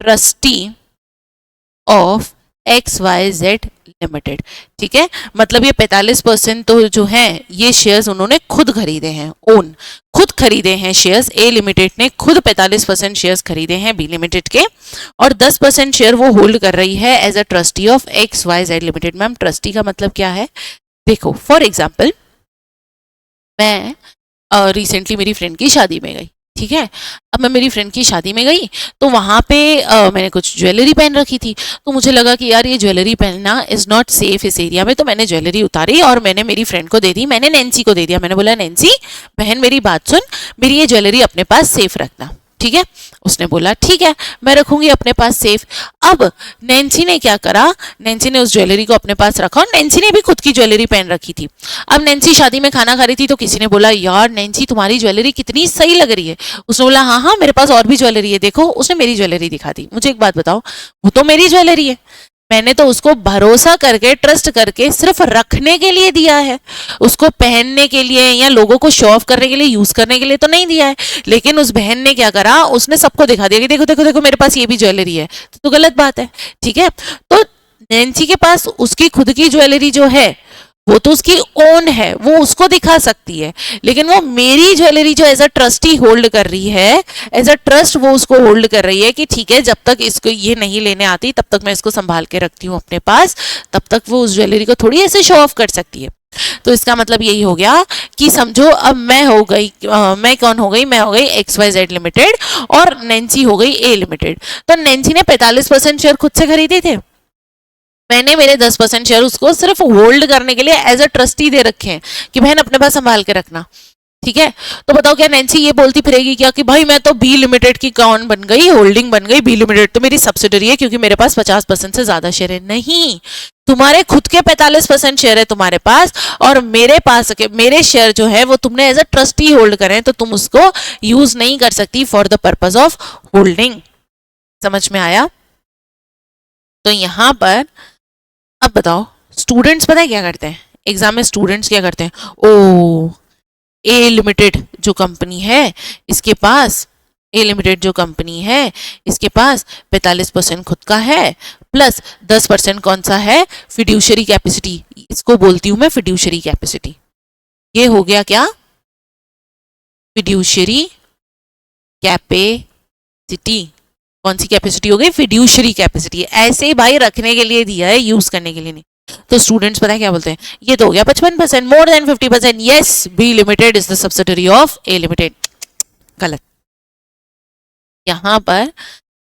trustee of X Y Z limited, ठीक है। मतलब ये 45% तो जो है ये शेयर्स उन्होंने खुद खरीदे हैं, ओन खुद खरीदे हैं शेयर्स, ए लिमिटेड ने खुद 45% शेयर्स खरीदे हैं बी लिमिटेड के, और 10% शेयर वो होल्ड कर रही है as a trustee of X Y Z limited. Ma'am trustee का मतलब क्या है, देखो फॉर एग्जाम्पल मैं रिसेंटली मेरी फ्रेंड की शादी में गई, ठीक है। अब मैं मेरी फ्रेंड की शादी में गई तो वहाँ पे मैंने कुछ ज्वेलरी पहन रखी थी, तो मुझे लगा कि यार ये ज्वेलरी पहनना इज़ नॉट सेफ इस एरिया में, तो मैंने ज्वेलरी उतारी और मैंने मेरी फ्रेंड को दे दी, मैंने नैन्सी को दे दिया। मैंने बोला नैन्सी बहन मेरी बात सुन, मेरी ये ज्वेलरी अपने पास सेफ रखना, ठीक है। उसने बोला ठीक है मैं रखूंगी अपने पास सेफ। अब नैन्सी ने क्या करा, नैन्सी ने उस ज्वेलरी को अपने पास रखा, और नैन्सी ने भी खुद की ज्वेलरी पहन रखी थी। अब नैन्सी शादी में खाना खा रही थी तो किसी ने बोला यार नैन्सी तुम्हारी ज्वेलरी कितनी सही लग रही है। उसने बोला हाँ हाँ मेरे पास और भी ज्वेलरी है, देखो। उसने मेरी ज्वेलरी दिखा दी। मुझे एक बात बताओ, वो तो मेरी ज्वेलरी है, मैंने तो उसको भरोसा करके ट्रस्ट करके सिर्फ रखने के लिए दिया है, उसको पहनने के लिए या लोगों को शो ऑफ करने के लिए यूज करने के लिए तो नहीं दिया है। लेकिन उस बहन ने क्या करा, उसने सबको दिखा दिया कि देखो देखो देखो मेरे पास ये भी ज्वेलरी है, तो गलत बात है, ठीक है। तो नैन्सी के पास उसकी खुद की ज्वेलरी जो है वो तो उसकी ओन है, वो उसको दिखा सकती है, लेकिन वो मेरी ज्वेलरी जो एज अ ट्रस्टी होल्ड कर रही है, एज अ ट्रस्ट वो उसको होल्ड कर रही है कि ठीक है जब तक इसको ये नहीं लेने आती तब तक मैं इसको संभाल के रखती हूँ अपने पास, तब तक वो उस ज्वेलरी को थोड़ी ऐसे शो ऑफ कर सकती है। तो इसका मतलब यही हो गया कि समझो अब मैं हो गई मैं कौन हो गई, मैं हो गई एक्स वाई जेड लिमिटेड और नैन्सी हो गई ए लिमिटेड। तो नैन्सी ने 45% शेयर खुद से खरीदे थे, मैंने मेरे 10% शेयर उसको सिर्फ होल्ड करने के लिए एज अ ट्रस्टी दे रखे हैं कि बहन अपने पास संभाल के रखना, ठीक है। तो बताओ क्या नैन्सी ये बोलती फिरेगी क्या कि भाई मैं तो बी लिमिटेड की कौन बन गई, होल्डिंग बन गई, बी लिमिटेड तो मेरी सब्सिडरी है क्योंकि मेरे पास 50% से ज्यादा शेयर है। नहीं, तुम्हारे खुद के 45% शेयर है तुम्हारे पास, और मेरे पास के मेरे शेयर जो है वो तुमने एज अ ट्रस्टी होल्ड करे हैं, तो तुम उसको यूज नहीं कर सकती for the purpose of holding. समझ में आया। तो यहां पर अब बताओ स्टूडेंट्स पता है क्या करते हैं एग्जाम में, स्टूडेंट्स क्या करते हैं, ओ ए लिमिटेड जो कंपनी है इसके पास, ए लिमिटेड जो कंपनी है इसके पास 45% खुद का है प्लस 10% कौन सा है, फिड्यूशरी कैपेसिटी, इसको बोलती हूं मैं फिड्यूशरी कैपेसिटी। ये हो गया क्या, फिड्यूशरी कैपेसिटी। कौन सी कैपेसिटी हो गई, फिड्यूशरी कैपेसिटी। ऐसे ही भाई रखने के लिए दिया है, यूज करने के लिए नहीं। तो स्टूडेंट्स पता है क्या बोलते हैं, ये तो हो गया 55%, more than 50%, yes B limited is the subsidiary of A limited. गलत। यहां पर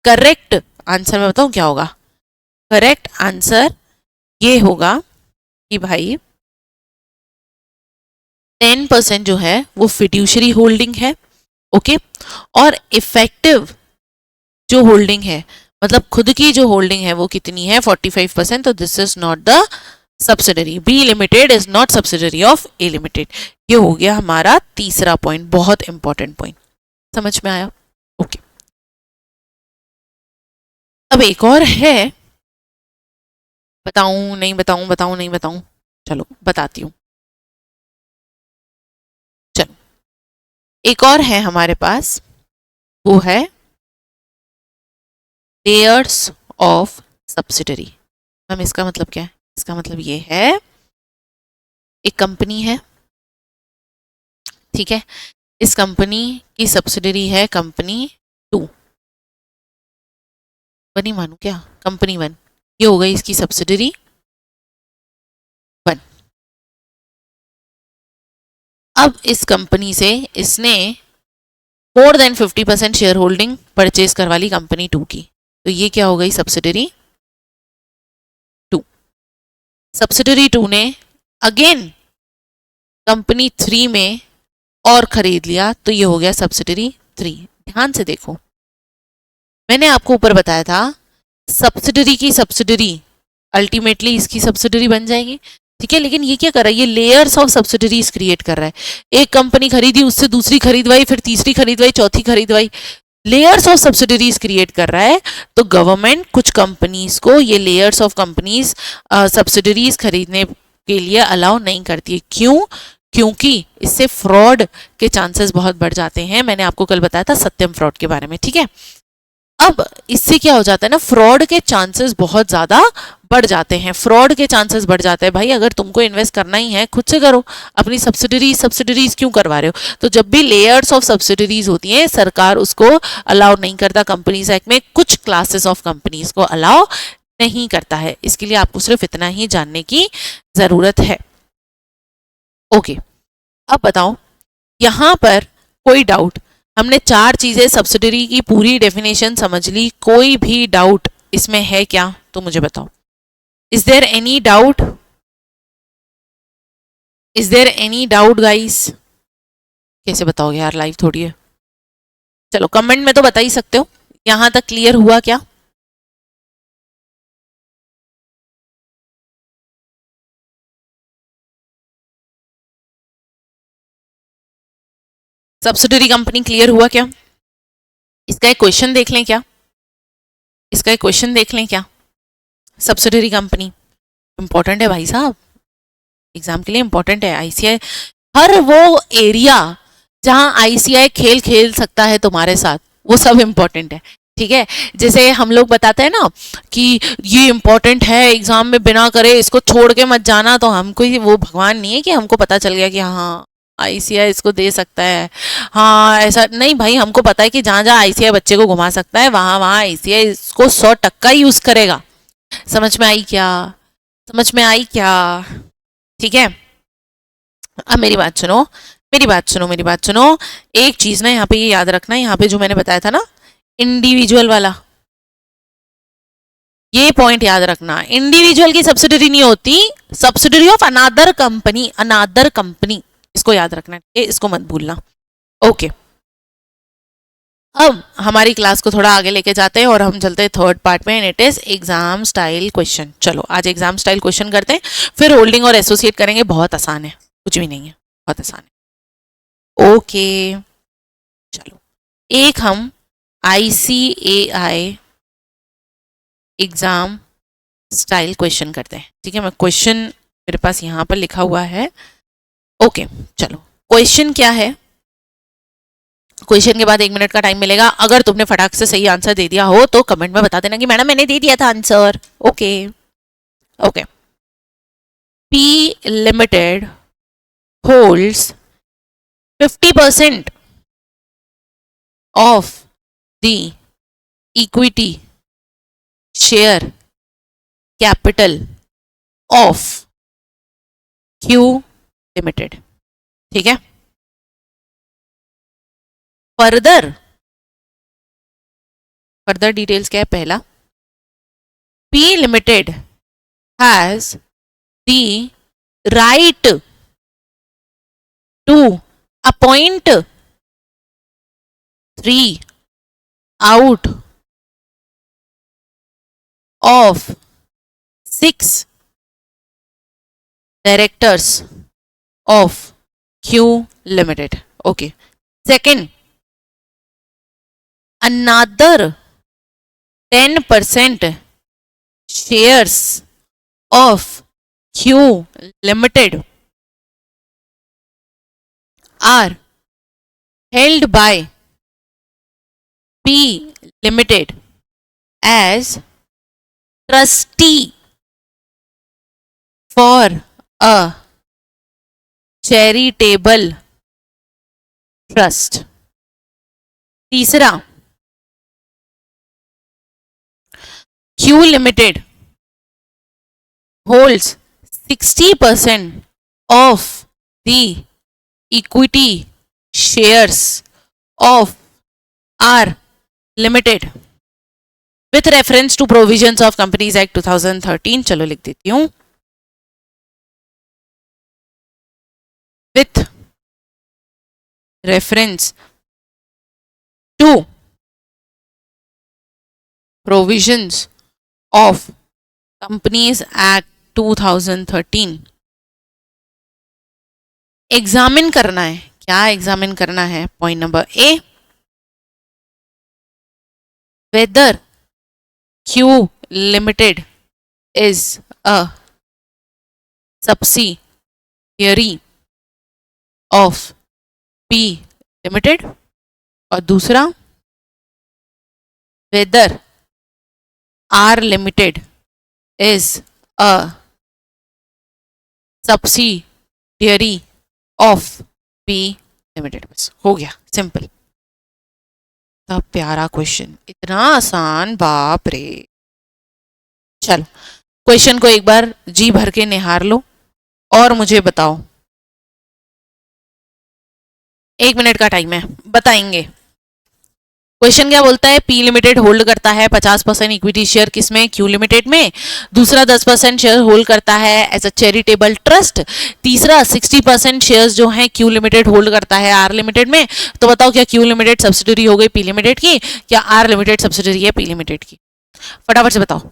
करेक्ट आंसर मैं बताऊं क्या होगा, करेक्ट आंसर ये होगा कि भाई 10% जो है वो फिड्यूशरी होल्डिंग है, ओके। और इफेक्टिव जो होल्डिंग है मतलब खुद की जो होल्डिंग है वो कितनी है 45%, तो this is not the subsidiary, B limited is not subsidiary of A limited. ये हो गया हमारा तीसरा पॉइंट, बहुत इंपॉर्टेंट पॉइंट। समझ में आया, ओके। अब एक और है, बताऊं नहीं बताऊं, बताऊं नहीं बताऊं, चलो बताती हूँ। चलो एक और है हमारे पास, वो है लेयर्स ऑफ सब्सिडरी। मैम इसका मतलब क्या है, इसका मतलब ये है एक कंपनी है, ठीक है, इस कंपनी की सब्सिडरी है कंपनी 2, बनी मानू क्या, कंपनी 1, ये हो गई इसकी सब्सिडरी 1। अब इस कंपनी से इसने मोर देन 50% शेयर होल्डिंग परचेज करवा ली कंपनी 2 की, तो ये क्या हो गई? सब्सिडरी 2। सब्सिडरी 2 ने अगेन कंपनी 3 में और खरीद लिया, तो ये हो गया सब्सिडरी 3। ध्यान से देखो, मैंने आपको ऊपर बताया था सब्सिडरी की सब्सिडरी अल्टीमेटली इसकी सब्सिडरी बन जाएगी, ठीक है। लेकिन ये क्या कर रहा है? ये लेयर्स ऑफ सब्सिडरीज क्रिएट कर रहा है। एक कंपनी खरीदी, उससे दूसरी खरीदवाई, फिर तीसरी खरीदवाई, चौथी खरीदवाई, लेयर्स ऑफ सब्सिडरीज क्रिएट कर रहा है। तो गवर्नमेंट कुछ कंपनीज को ये लेयर्स ऑफ कंपनीज सब्सिडरीज खरीदने के लिए अलाउ नहीं करती है। क्यों? क्योंकि इससे फ्रॉड के चांसेस बहुत बढ़ जाते हैं। मैंने आपको कल बताया था सत्यम फ्रॉड के बारे में, ठीक है। अब इससे क्या हो जाता है ना, फ्रॉड के चांसेस बहुत ज़्यादा बढ़ जाते हैं। फ्रॉड के चांसेस बढ़ जाते हैं। भाई अगर तुमको इन्वेस्ट करना ही है खुद से करो, अपनी सब्सिडरीज क्यों करवा रहे हो? तो जब भी लेयर्स ऑफ सब्सिडरीज होती हैं, सरकार उसको अलाउ नहीं करता। कंपनीज एक्ट में कुछ क्लासेस ऑफ कंपनीज को अलाउ नहीं करता है। इसके लिए आपको सिर्फ इतना ही जानने की ज़रूरत है। ओके, अब बताओ यहाँ पर कोई डाउट? हमने 4 चीजें सब्सिडरी की पूरी डेफिनेशन समझ ली, कोई भी डाउट इसमें है क्या? तो मुझे बताओ, is there any doubt? Is there any doubt guys? कैसे बताओगे यार, लाइव थोड़ी है। चलो कमेंट में तो बता ही सकते हो, यहां तक क्लियर हुआ क्या? सब्सिडरी कंपनी क्लियर हुआ क्या? इसका एक क्वेश्चन देख लें क्या? इसका एक क्वेश्चन देख लें क्या? सब्सिडरी कंपनी इंपॉर्टेंट है भाई साहब, एग्जाम के लिए इंपॉर्टेंट है। आईसीआई हर वो एरिया जहां आईसीआई खेल खेल सकता है तुम्हारे साथ, वो सब इंपॉर्टेंट है, ठीक है। जैसे हम लोग बताते हैं ना कि ये इंपॉर्टेंट है एग्जाम में, बिना करे इसको छोड़ के मत जाना, तो हमको वो भगवान नहीं है कि हमको पता चल गया कि हाँ आईसीआई इसको दे सकता है। हाँ ऐसा नहीं भाई, हमको पता है कि जहाँ जहाँ आईसीआई बच्चे को घुमा सकता है वहाँ वहाँ आईसीआई इसको 100% यूज करेगा। समझ में आई क्या? समझ में आई क्या? ठीक है। अब मेरी बात सुनो, मेरी बात सुनो, मेरी बात सुनो। एक चीज ना यहाँ पे ये याद रखना, यहाँ पे जो मैंने बताया था ना इंडिविजुअल वाला, ये पॉइंट याद रखना। इंडिविजुअल की सब्सिडरी नहीं होती, subsidiary of another company, another company, इसको याद रखना, इसको मत भूलना। ओके, अब हमारी क्लास को थोड़ा आगे लेके जाते हैं और हम चलते हैं थर्ड पार्ट में, it is exam style question. चलो आज एग्जाम स्टाइल क्वेश्चन करते हैं, फिर होल्डिंग और एसोसिएट करेंगे। बहुत आसान है, कुछ भी नहीं है, बहुत आसान है। ओके चलो, एक हम ICAI एग्जाम स्टाइल क्वेश्चन करते हैं, ठीक है। मैं क्वेश्चन मेरे पास यहाँ पर लिखा हुआ है। ओके चलो, क्वेश्चन क्या है? क्वेश्चन के बाद 1 मिनट का टाइम मिलेगा। अगर तुमने फटाक से सही आंसर दे दिया हो तो कमेंट में बता देना कि मैडम मैंने दे दिया था answer. Okay okay. P Limited holds 50% of the equity share capital of Q Limited, ठीक है। फर्दर फर्दर डिटेल्स क्या है? पहला, P Limited has the right to appoint 3 out of 6 directors of Q Limited. Okay. Second, another 10% shares of Q Limited are held by P Limited as trustee for a charitable trust. तीसरा, Q Limited holds 60% of the equity shares of R limited with reference to provisions of companies act 2013, चलो लिख देती हूं, with reference to provisions of Companies Act 2013. Examine करना है, क्या examine करना है? Point number A, whether Q Limited is a subsidiary of P Limited, और दूसरा whether R Limited is a subsidiary of P Limited. बस हो गया, सिंपल। इतना प्यारा क्वेश्चन, इतना आसान, बाप रे। चलो क्वेश्चन को एक बार जी भर के निहार लो और मुझे बताओ। 1 मिनट का टाइम है, बताएंगे। क्वेश्चन क्या बोलता है? पी लिमिटेड होल्ड करता है 50% इक्विटी शेयर, किसमें? क्यू लिमिटेड में। दूसरा 10% शेयर होल्ड करता है एज अ चैरिटेबल ट्रस्ट। तीसरा 60% शेयर्स जो हैं क्यू लिमिटेड होल्ड करता है आर लिमिटेड में। तो बताओ, क्या क्यू लिमिटेड सब्सिडरी हो गई पी लिमिटेड की, क्या आर लिमिटेड सब्सिडरी है पी लिमिटेड की? फटाफट से बताओ।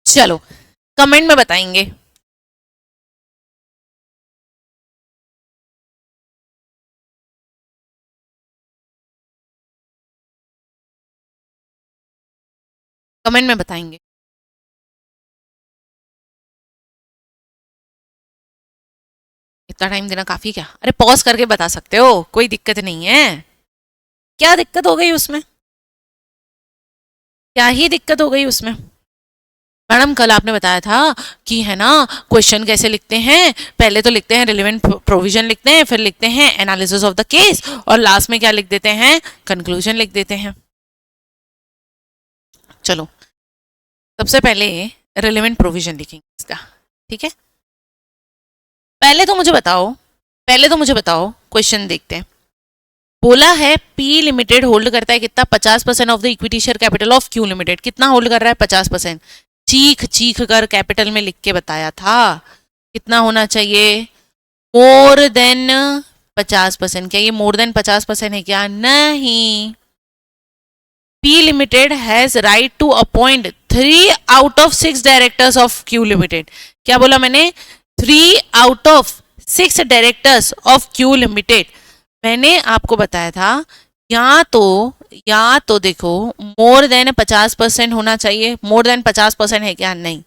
चलो कमेंट में बताएंगे। कमेंट में बताएंगे। इतना टाइम देना काफी क्या? अरे पॉज करके बता सकते हो, कोई दिक्कत नहीं है। क्या दिक्कत हो गई उसमें? क्या ही दिक्कत हो गई उसमें? मैडम कल आपने बताया था कि है ना, क्वेश्चन कैसे लिखते हैं? पहले तो लिखते हैं रिलेवेंट प्रोविजन लिखते हैं, फिर लिखते हैं एनालिसिस ऑफ द केस, और लास्ट में क्या लिख देते हैं? कंक्लूजन लिख देते हैं। चलो सबसे पहले रिलेवेंट प्रोविजन लिखेंगे इसका, ठीक है? पहले तो मुझे बताओ क्वेश्चन देखते हैं। बोला है पी लिमिटेड होल्ड करता है कितना? 50% of the equity share capital of Q limited. कितना होल्ड कर रहा है? 50%। चीख चीख कर कैपिटल में लिख के बताया था। कितना होना चाहिए? More than 50%। क्या ये मोर देन 50% है क्या? नहीं। P limited has right to appoint 3 out of 6 directors of Q limited. क्या बोला मैंने? 3 out of 6 directors of Q limited. मैंने आपको बताया था या तो देखो मोर देन 50% होना चाहिए। मोर देन 50% है क्या? नहीं।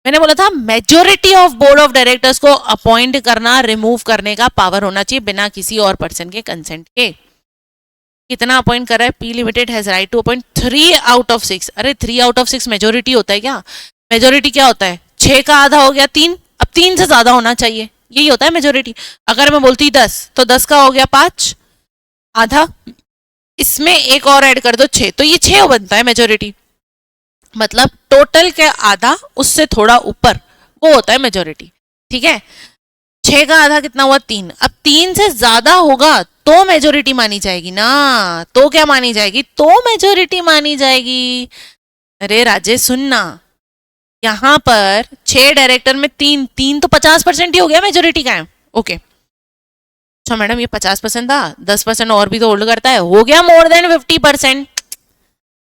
मैंने बोला था majority of board of directors को अपॉइंट करना, रिमूव करने का पावर होना चाहिए बिना किसी और पर्सन के कंसेंट के। कितना अपॉइंट कर रहा है? P limited has right to appoint 3 out of 6। अरे 3 आउट ऑफ 6 मेजोरिटी होता है क्या? मेजोरिटी क्या होता है? 6 का आधा हो गया 3, अब 3 से ज्यादा होना चाहिए, यही होता है मेजोरिटी। अगर मैं बोलती 10 तो 10 का हो गया 5, आधा, इसमें एक और ऐड कर दो 6, तो ये 6 बनता है मेजोरिटी। मतलब टोटल के आधा उससे थोड़ा ऊपर, वो होता है मेजोरिटी, ठीक है? 6 का आधा कितना हुआ? 3। अब 3 से ज्यादा होगा तो मेजोरिटी मानी जाएगी ना। तो क्या मानी जाएगी? तो मेजोरिटी मानी जाएगी। अरे राजेश सुनना, यहां पर 6 डायरेक्टर में 3 तो 50% ही हो गया, मेजोरिटी का है। ओके अच्छा मैडम, ये 50% था, 10% और भी तो होल्ड करता है, हो गया मोर देन 50%।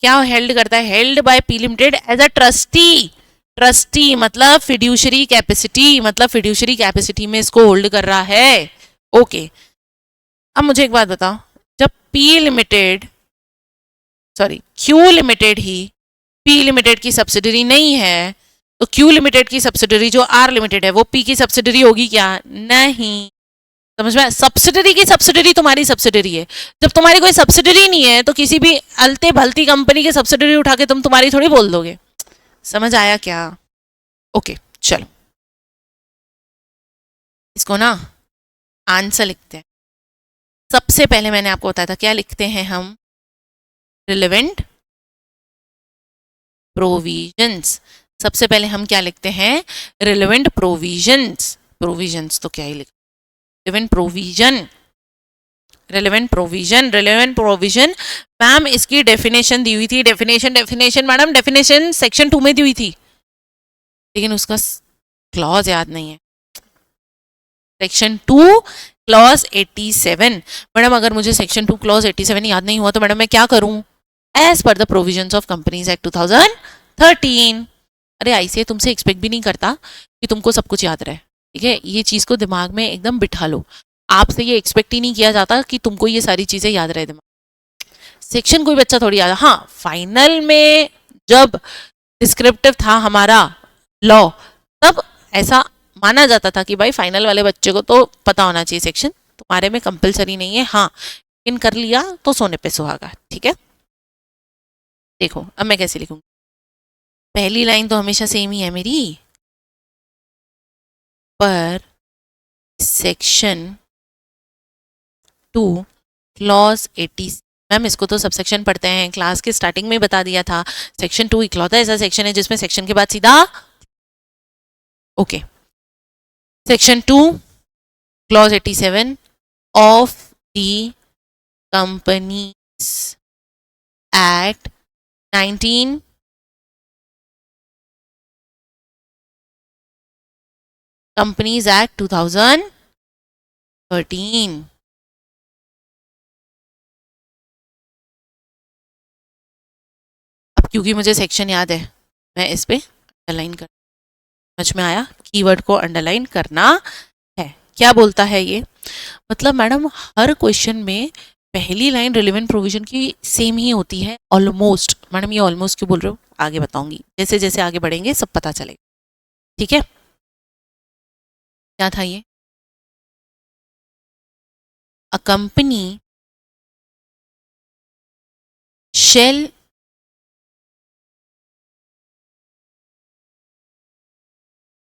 क्या हेल्ड करता है? Held by P limited as a trustee. Trustee मतलब फिड्यूशरी कैपेसिटी, मतलब फिड्यूशरी कैपेसिटी में इसको होल्ड कर रहा है। ओके अब मुझे एक बात बताओ, जब पी लिमिटेड क्यू लिमिटेड ही पी लिमिटेड की सब्सिडरी नहीं है, तो क्यू लिमिटेड की सब्सिडरी जो आर लिमिटेड है वो पी की सब्सिडरी होगी क्या? नहीं। समझ में? सब्सिडरी की सब्सिडरी तुम्हारी सब्सिडरी है। जब तुम्हारी कोई सब्सिडरी नहीं है तो किसी भी अलते भलती कंपनी की सब्सिडरी उठा के तुम तुम्हारी थोड़ी बोल दोगे। समझ आया क्या? ओके चलो इसको ना आंसर लिखते हैं। सबसे पहले मैंने आपको बताया था क्या लिखते हैं हम, रिलेवेंट प्रोविजंस। सबसे पहले हम क्या लिखते हैं, रिलेवेंट प्रोविजंस। प्रोविजंस तो क्या ही लिख, relevant provision, relevant provision, relevant provision. Ma'am इसकी डेफिनेशन दी हुई थी, definition definition madam definition section 2 में दी हुई थी, लेकिन उसका क्लॉज याद नहीं है। Section 2 clause 87। मैडम अगर मुझे सेक्शन 2 क्लॉज 87 याद नहीं हुआ तो मैडम मैं क्या करूं, as per the provisions of companies act 2013। अरे आईसीए तुमसे एक्सपेक्ट भी नहीं करता कि तुमको सब कुछ याद रहे, ठीक है, ये चीज को दिमाग में एकदम बिठा लो। आपसे ये एक्सपेक्ट ही नहीं किया जाता कि तुमको ये सारी चीजें याद रहे दिमाग। सेक्शन कोई बच्चा थोड़ी याद, हाँ फाइनल में जब डिस्क्रिप्टिव था हमारा लॉ तब ऐसा माना जाता था कि भाई फाइनल वाले बच्चे को तो पता होना चाहिए सेक्शन, तुम्हारे में कंपलसरी नहीं है, हाँ इन कर लिया तो सोने पे सुहागा, ठीक है। देखो अब मैं कैसे लिखूंगी, पहली लाइन तो हमेशा सेम ही है मेरी, पर सेक्शन 2 क्लॉज 80। मैम इसको तो सब सेक्शन पढ़ते हैं, क्लास के स्टार्टिंग में बता दिया था, सेक्शन 2 इकलौता ऐसा सेक्शन है जिसमें सेक्शन के बाद सीधा okay. Section 2 clause 87 of the companies act 19 companies act 2013। अब क्योंकि मुझे सेक्शन याद है मैं इस पे अंडरलाइन कर, समझ में आया, कीवर्ड को अंडरलाइन करना है। क्या बोलता है ये, मतलब मैडम हर क्वेश्चन में पहली लाइन रिलेवेंट प्रोविजन की सेम ही होती है ऑलमोस्ट। मैडम ये ऑलमोस्ट क्यों बोल रहे हो, आगे बताऊंगी, जैसे जैसे आगे बढ़ेंगे सब पता चलेगा, ठीक है। क्या था ये, अ कंपनी शेल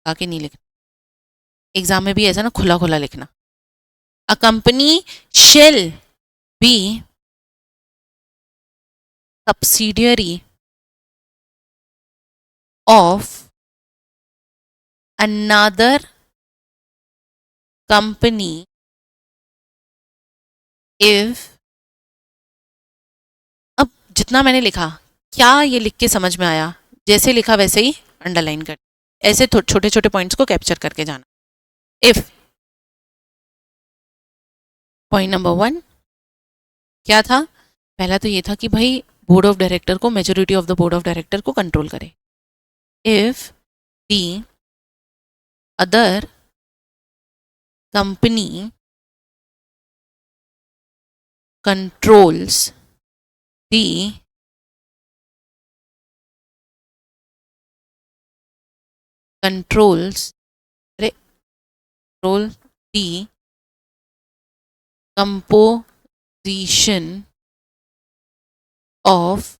आगे नहीं लिखना, एग्जाम में भी ऐसा ना खुला खुला लिखना, अ company shall B subsidiary of another company if, अब जितना मैंने लिखा क्या ये लिख के समझ में आया, जैसे लिखा वैसे ही अंडरलाइन कर, ऐसे छोटे छोटे पॉइंट्स को कैप्चर करके जाना। इफ पॉइंट नंबर 1 क्या था, पहला तो ये था कि भाई बोर्ड ऑफ डायरेक्टर को, majority of the board of director को कंट्रोल करे। If the other company controls the controls control the composition of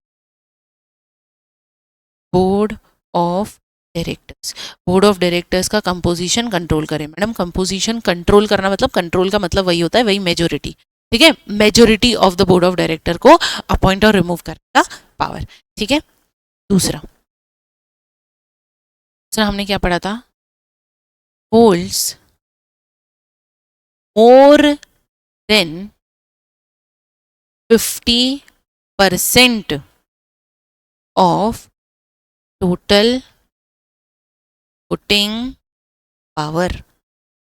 board of directors. Board of directors का कंपोजिशन कंट्रोल करें। मैडम कंपोजिशन कंट्रोल करना मतलब, control का मतलब वही होता है, वही मेजोरिटी, ठीक है, majority of the board of director को अपॉइंट और रिमूव करने का पावर, ठीक है। दूसरा दूसरा हमने क्या पढ़ा था, holds more than 50% of total voting power.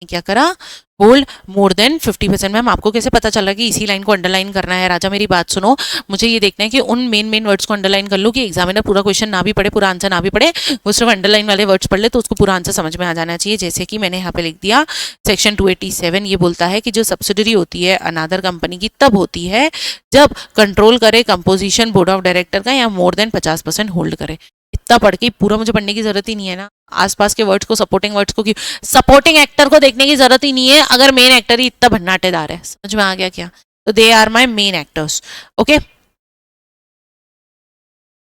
क्या करा, होल्ड मोर देन 50%। मैम आपको कैसे पता चला कि इसी लाइन को अंडरलाइन करना है, राजा मेरी बात सुनो, मुझे ये देखना है कि उन मेन वर्ड्स को अंडरलाइन कर लो कि एग्जामिनर पूरा क्वेश्चन ना भी पढ़े, पूरा आंसर ना भी पढ़े, वो सिर्फ अंडरलाइन वाले वर्ड्स पढ़ ले तो उसको पूरा आंसर समझ में आ जाना चाहिए। जैसे कि मैंने यहाँ पे लिख दिया, सेक्शन 287 ये बोलता है कि जो सब्सिडरी होती है अनादर कंपनी की तब होती है जब कंट्रोल करे कंपोजिशन बोर्ड ऑफ डायरेक्टर का या मोर देन 50% होल्ड करे। इतना पढ़ के पूरा मुझे पढ़ने की जरूरत ही नहीं है ना, आसपास के वर्ड्स को, सपोर्टिंग वर्ड्स को, सपोर्टिंग एक्टर को देखने की जरूरत ही नहीं है अगर मेन एक्टर ही इतना भन्नाटेदार है। समझ में आ गया क्या, तो they are my main actors, okay.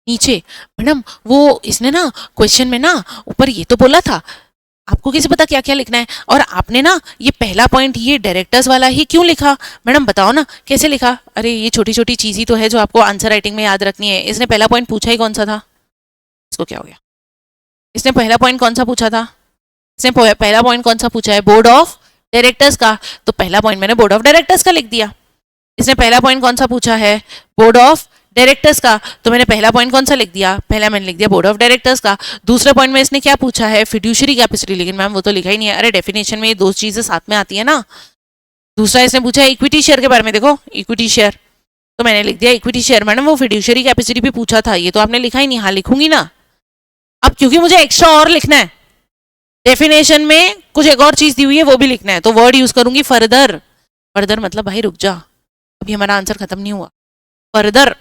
नीचे मैडम वो इसने ना क्वेश्चन में ना ऊपर ये तो बोला था, आपको कैसे पता क्या क्या लिखना है, और आपने ना ये पहला पॉइंट ये डायरेक्टर्स वाला ही क्यों लिखा, मैडम बताओ ना कैसे लिखा। अरे ये छोटी छोटी चीज ही तो है जो आपको आंसर राइटिंग में याद रखनी है। इसने पहला पॉइंट पूछा ही कौन सा था, इसको क्या हो गया, इसने पहला पॉइंट कौन सा पूछा था, इसने पहला पॉइंट कौन सा पूछा है, बोर्ड ऑफ डायरेक्टर्स का, तो पहला पॉइंट मैंने बोर्ड ऑफ डायरेक्टर्स का लिख दिया। इसने पहला पॉइंट कौन सा पूछा है, बोर्ड ऑफ डायरेक्टर्स का, तो मैंने पहला पॉइंट कौन सा लिख दिया, पहला मैंने लिख दिया बोर्ड ऑफ डायरेक्टर्स का। दूसरे पॉइंट में इसने क्या पूछा है, फिड्यूशरी कैपेसिटी, लेकिन मैम वो तो लिखा ही नहीं है। अरे डेफिनेशन में ये दो चीजें साथ में आती है ना। दूसरा इसने पूछा है इक्विटी शेयर के बारे में, देखो इक्विटी शेयर, तो मैंने लिख दिया इक्विटी शेयर। मैडम वो फिड्यूशरी कैपेसिटी भी पूछा था, ये तो आपने लिखा ही नहीं। हाँ लिखूंगी ना अब, क्योंकि मुझे एक्स्ट्रा और लिखना है, डेफिनेशन में कुछ एक और चीज दी हुई है वो भी लिखना है, तो वर्ड यूज करूंगी फर्दर। फर्दर मतलब भाई रुक जा, अभी हमारा आंसर खत्म नहीं हुआ। Further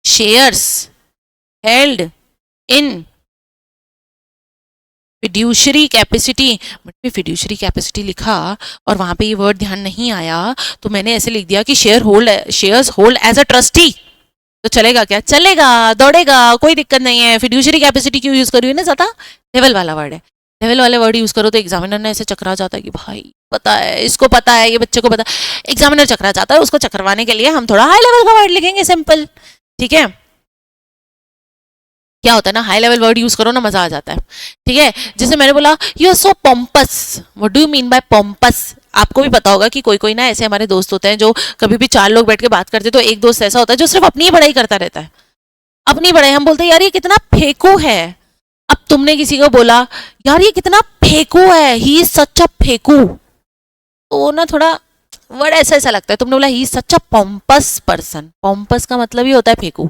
shares held in fiduciary capacity, but fiduciary capacity लिखा और वहां पे ये वर्ड ध्यान नहीं आया, तो मैंने ऐसे लिख दिया कि shares hold as a trustee, तो चलेगा क्या, चलेगा, दौड़ेगा, कोई दिक्कत नहीं है। फिड्यूशरी कैपेसिटी क्यों यूज करी है ना, ज्यादा लेवल वाला वर्ड है, लेवल वाले वर्ड यूज करो तो एग्जामिनर ने ऐसे चकरा जाता है कि भाई पता है, इसको पता है, ये बच्चे को पता है, एग्जामिनर चकरा जाता है। उसको चकरवाने के लिए हम थोड़ा हाई लेवल का वर्ड लिखेंगे, सिंपल, ठीक है। क्या होता है ना, हाई लेवल वर्ड यूज करो ना, मजा आ जाता है, ठीक है। जैसे मैंने बोला you are so pompous, what do you mean by pompous. आपको भी पता होगा कि कोई कोई ना ऐसे हमारे दोस्त होते हैं जो कभी भी चार लोग बैठ के बात करते, तो एक दोस्त ऐसा होता है जो सिर्फ अपनी ही बड़ाई करता रहता है, अपनी बड़ाई। हम बोलते हैं यार ये कितना फेंकू है, अब तुमने किसी को बोला यार ये कितना फेंकू है, ही इज सच अ फेंकू, तो वो ना थोड़ा वर्ड ऐसा ऐसा लगता है। तुमने बोला he is such a pompous person, pompous का मतलब ही होता है फेंकू,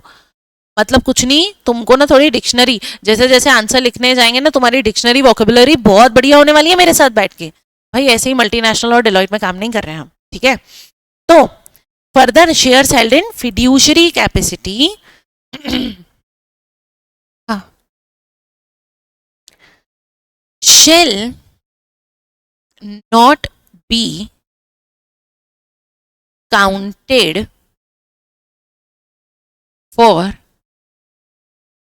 मतलब कुछ नहीं। तुमको ना थोड़ी डिक्शनरी, जैसे जैसे आंसर लिखने जाएंगे ना, तुम्हारी डिक्शनरी वोकेबुलरी बहुत बढ़िया होने वाली है मेरे साथ बैठ के। भाई ऐसे ही मल्टीनेशनल और डिलॉयट में काम नहीं कर रहे हैं हम, ठीक है। तो further shares held in fiduciary capacity, shall not be counted for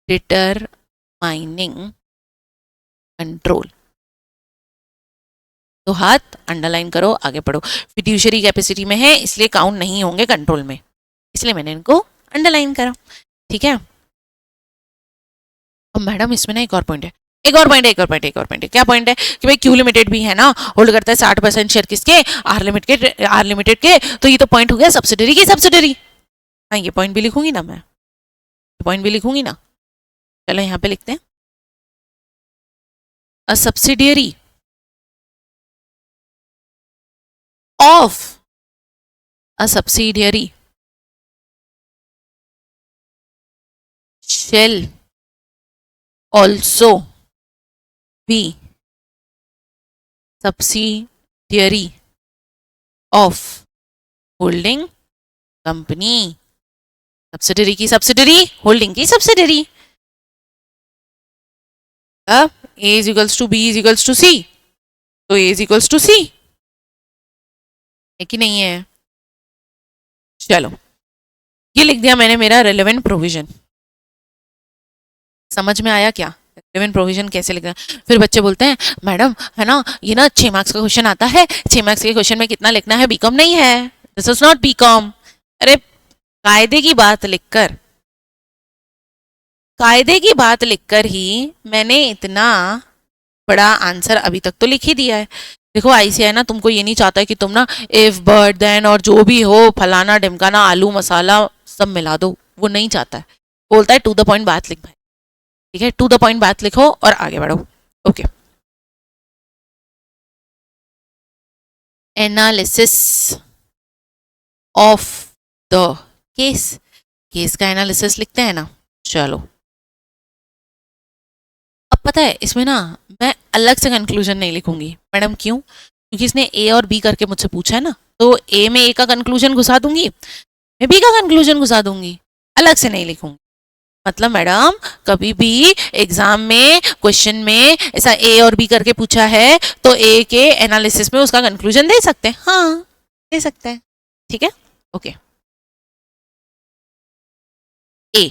determining control। तो हाथ अंडरलाइन करो, आगे पढ़ो। फिड्यूशरी कैपेसिटी में है इसलिए काउंट नहीं होंगे कंट्रोल में, इसलिए मैंने इनको अंडरलाइन करा, ठीक है। अब मैडम इसमें ना एक और पॉइंट है, एक और पॉइंट है, एक और पॉइंट है, एक और पॉइंट है। क्या पॉइंट है कि भाई क्यू लिमिटेड भी है ना, होल्ड करता है 60% शेयर किसके, आर लिमिटेड के, तो ये तो पॉइंट हो गया सब्सिडरी की सब्सिडरी। हाँ ये पॉइंट भी लिखूंगी ना मैं, पॉइंट भी लिखूंगी ना, चलो यहाँ पे लिखते हैं a subsidiary of a subsidiary shall also be subsidiary of holding company। Subsidiary की सब्सिडरी, होल्डिंग की सब्सिडरी। अब A is equals to B is equals to C, तो A is equals to C है कि नहीं है। चलो ये लिख दिया मैंने मेरा रेलेवेंट प्रोविजन, समझ में आया क्या, रेलेवेंट प्रोविजन कैसे लिखना है। फिर बच्चे बोलते हैं मैडम है ना, ये ना 6 मार्क्स का क्वेश्चन आता है, 6 मार्क्स के क्वेश्चन में कितना लिखना है, बीकॉम नहीं है, दिस इज नॉट बीकॉम। अरे कायदे की बात लिखकर, कायदे की बात लिखकर ही मैंने इतना बड़ा आंसर अभी तक तो लिख ही दिया है। देखो आईसीआई ना तुमको ये नहीं चाहता है कि तुम ना इफ बट देन और जो भी हो फलाना ढिमकाना आलू मसाला सब मिला दो, वो नहीं चाहता है, बोलता है टू द पॉइंट बात लिख भाई, ठीक है, टू द पॉइंट बात लिखो और आगे बढ़ो। Okay, analysis of the case, case का एनालिसिस लिखते हैं ना। चलो अब पता है इसमें ना मैं अलग से कंक्लूजन नहीं लिखूंगी मैडम, क्यों, क्योंकि इसने ए और बी करके मुझसे पूछा है ना, तो ए में ए का कंक्लूजन घुसा दूंगी, मैं बी का कंक्लूजन घुसा दूंगी, अलग से नहीं लिखूंगी। मतलब मैडम कभी भी एग्जाम में क्वेश्चन में ऐसा ए और बी करके पूछा है तो ए के एनालिसिस में उसका कंक्लूजन दे सकते हैं, हाँ दे सकते हैं, ठीक है। ओके ए,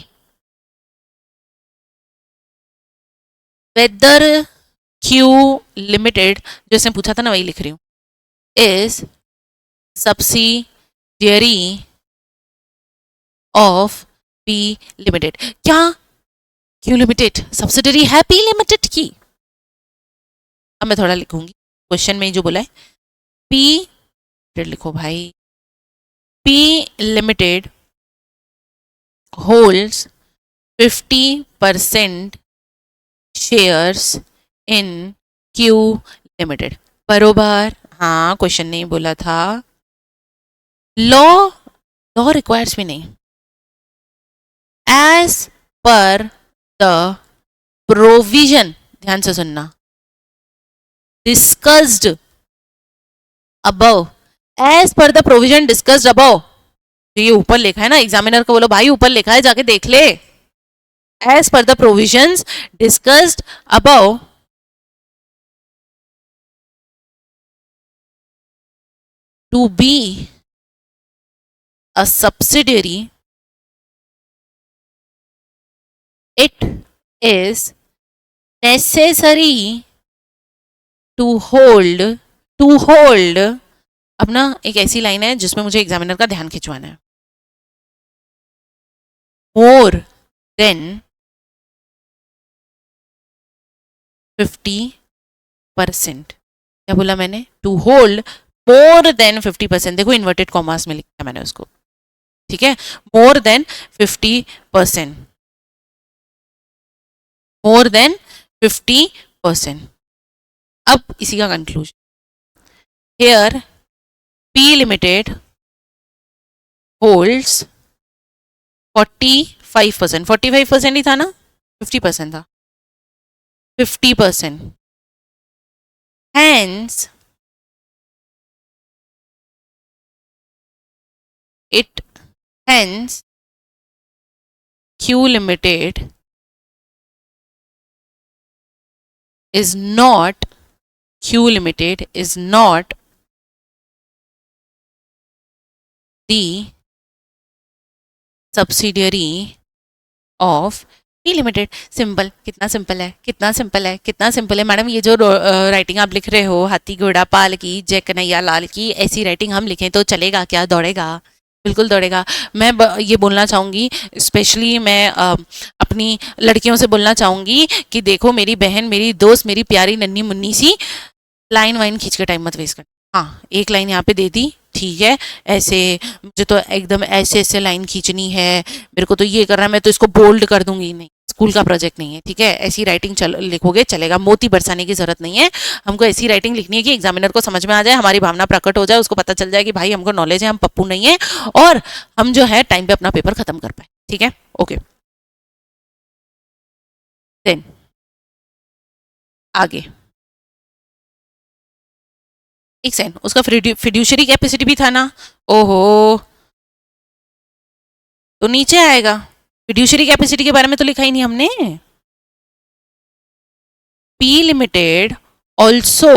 वेदर क्यू लिमिटेड, जैसे पूछा था ना वही लिख रही हूँ, is subsidiary of P limited. क्या क्यू लिमिटेड सब्सिडरी है पी लिमिटेड की? अब मैं थोड़ा लिखूंगी, क्वेश्चन में जो बोला है पी लिखो भाई, P limited holds 50% shares in Q limited. बरोबर, हाँ क्वेश्चन नहीं बोला था, लॉ लॉ रिक्वायर्स भी नहीं, एज पर द प्रोविजन, ध्यान से सुनना, discussed above, as per the provision discussed above, ये ऊपर लिखा है ना, एग्जामिनर को बोलो भाई ऊपर लिखा है जाके देख ले, as per the provisions discussed above to be a subsidiary, it is necessary to hold, अब ना एक ऐसी लाइन है जिसमें मुझे एग्जामिनर का ध्यान खिंचवाना है, मोर देन 50%, क्या बोला मैंने? टू होल्ड मोर देन 50%, देखो इन्वर्टेड कॉमर्स में लिखा है मैंने उसको, ठीक है, मोर देन 50%, मोर देन 50%। अब इसी का conclusion, here P limited holds 45%, 45% ही था ना, 50% था, 50%, hence it, hence Q Limited is not, Q Limited is not the subsidiary of P Limited। Simple, कितना सिंपल है, कितना सिंपल है, कितना सिंपल है मैडम। ये जो राइटिंग आप लिख रहे हो, हाथी घोड़ा पाल की जय कन्हैया लाल की, ऐसी राइटिंग हम लिखें तो चलेगा क्या? दौड़ेगा, बिल्कुल दौड़ेगा। मैं ये बोलना चाहूँगी, स्पेशली मैं अपनी लड़कियों से बोलना चाहूँगी कि देखो मेरी बहन, मेरी दोस्त, मेरी प्यारी नन्ही मुन्नी सी, लाइन वाइन खींच के टाइम मत वेस्ट कर। हाँ, एक लाइन यहाँ पे दे दी, ठीक है, ऐसे मुझे तो एकदम ऐसे ऐसे लाइन खींचनी है, मेरे को तो ये करना है, मैं तो इसको बोल्ड कर दूंगी, नहीं, स्कूल का प्रोजेक्ट नहीं है, ठीक है, ऐसी राइटिंग लिखोगे चलेगा, मोती बरसाने की जरूरत नहीं है। हमको ऐसी राइटिंग लिखनी है कि एग्जामिनर को समझ में आ जाए, हमारी भावना प्रकट हो जाए, उसको पता चल जाए कि भाई हमको नॉलेज है, हम पप्पू नहीं है, और हम जो है टाइम पे अपना पेपर खत्म कर पाए, ठीक है, ओके। देन आगे एक सेकंड, उसका फिड्यूशरी कैपेसिटी भी था ना, ओहो, तो नीचे आएगा, फिड्यूशरी कैपेसिटी के बारे में तो लिखा ही नहीं हमने। P limited also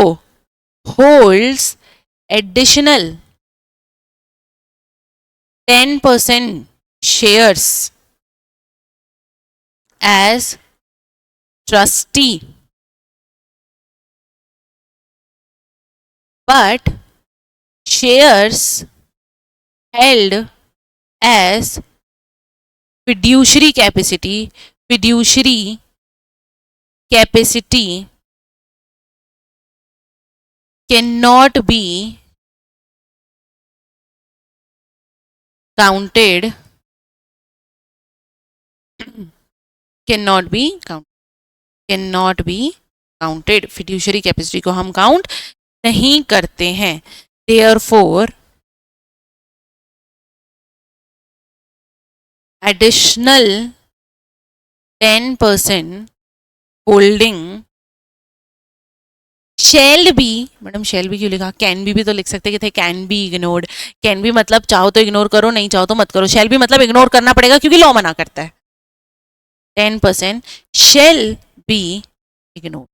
holds additional 10% shares as trustee, but shares held as fiduciary capacity cannot be counted, cannot be counted, fiduciary capacity को हम काउंट नहीं करते हैं, therefore additional 10% holding shall be, madam shall be क्यों लिखा? Can be भी तो लिख सकते थे, can be ignored, can be मतलब चाहो तो इग्नोर करो, नहीं चाहो तो मत करो, शेल बी मतलब इग्नोर करना पड़ेगा क्योंकि लॉ मना करता है। 10% शेल बी इग्नोर्ड,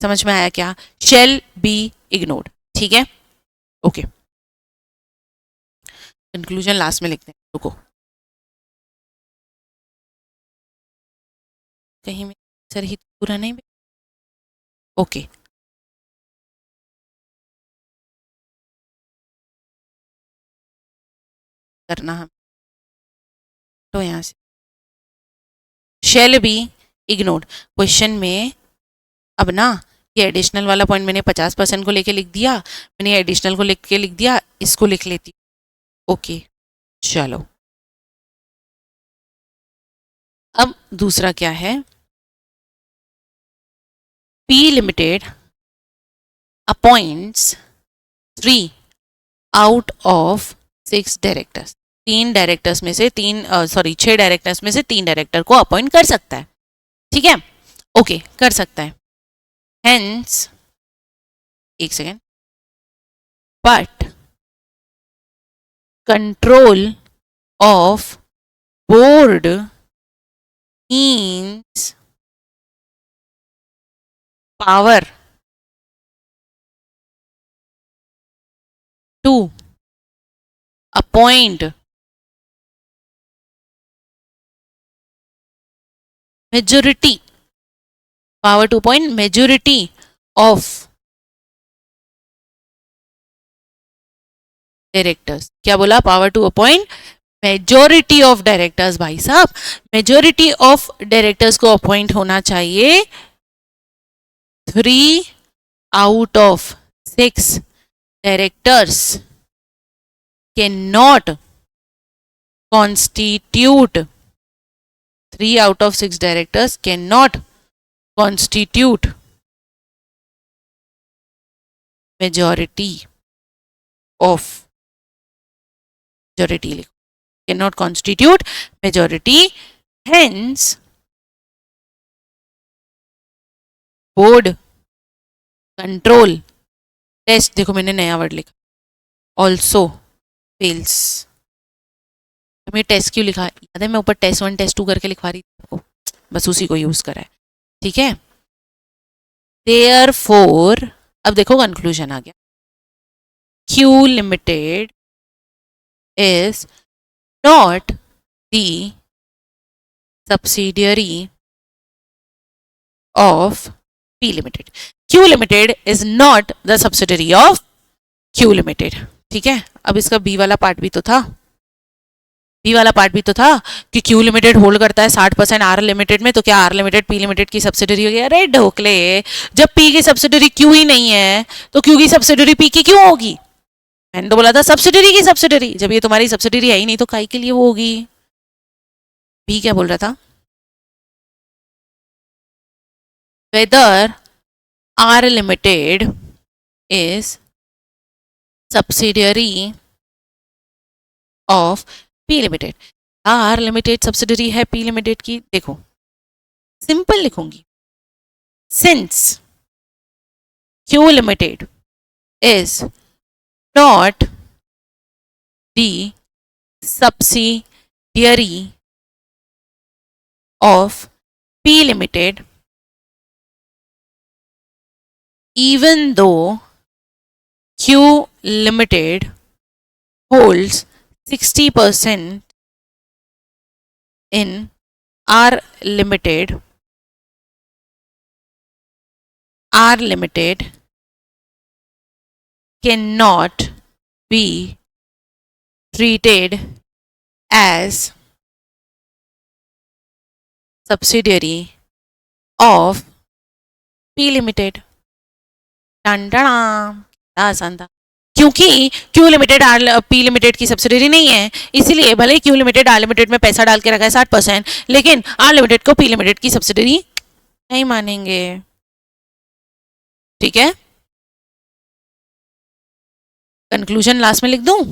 समझ में आया क्या? शेल बी इग्नोर्ड, ठीक है, ओके। कंक्लूजन लास्ट में लिखते हैं, रुको। कहीं में सर ही पूरा नहीं। ओके, करना हम तो यहाँ से शेल बी इग्नोर्ड क्वेश्चन में। अब ना ये एडिशनल वाला पॉइंट मैंने 50% को लेके लिख दिया, मैंने एडिशनल को लिख के लिख दिया, इसको लिख लेती। ओके चलो, अब दूसरा क्या है, P limited appoints 3 out of 6 directors. 3 directors में से 6 डायरेक्टर्स में से 3 डायरेक्टर को अपॉइंट कर सकता है, ठीक है। ओके कर सकता है, हेंस एक second, but control of board means power to appoint majority, power to appoint majority of directors. क्या बोला, power to appoint majority of directors. भाई साहब मेजोरिटी ऑफ डायरेक्टर्स को अपॉइंट होना चाहिए 3 out of 6 directors can not constitute, 3 out of 6 directors can not constitute majority of, majority लिखो, cannot constitute majority, hence board control test, देखो मैंने नया word लिखा, also fails। मैं टेस्ट क्यों लिखा याद है, मैं ऊपर टेस्ट 1 टेस्ट 2 करके लिखवा रही थी आपको, बस उसी को यूज करा है, ठीक है। Therefore अब देखो कंक्लूजन आ गया, Q limited is not the subsidiary of P Limited. Q Limited is not the subsidiary of Q Limited, ठीक है। अब इसका बी वाला पार्ट भी तो था, बी वाला पार्ट भी तो था कि Q लिमिटेड होल्ड करता है 60% आर लिमिटेड में, तो क्या आर लिमिटेड पी लिमिटेड की सब्सिडरी हो गया? अरे ढोकले, जब पी की सब्सिडरी क्यू ही नहीं है तो क्यू की सब्सिडरी पी की क्यों होगी? मैंने तो बोला था सब्सिडरी की सब्सिडरी, जब ये तुम्हारी सब्सिडरी है ही नहीं तो काई के लिए वो होगी? बी क्या बोल रहा था, whether R Limited is subsidiary of P Limited। R Limited subsidiary है P Limited की, देखो सिंपल लिखूंगी, since Q Limited is not the subsidiary of P Limited, even though Q Limited holds 60% in R Limited, R Limited cannot be treated as subsidiary of P Limited। आसान था, क्योंकि Q limited R P limited की subsidiary नहीं है, इसीलिए भले Q limited are limited में पैसा डाल के रखा है 60%, लेकिन आर लिमिटेड को पी लिमिटेड की सब्सिडरी नहीं मानेंगे, ठीक है। कंक्लूजन लास्ट में लिख दूं,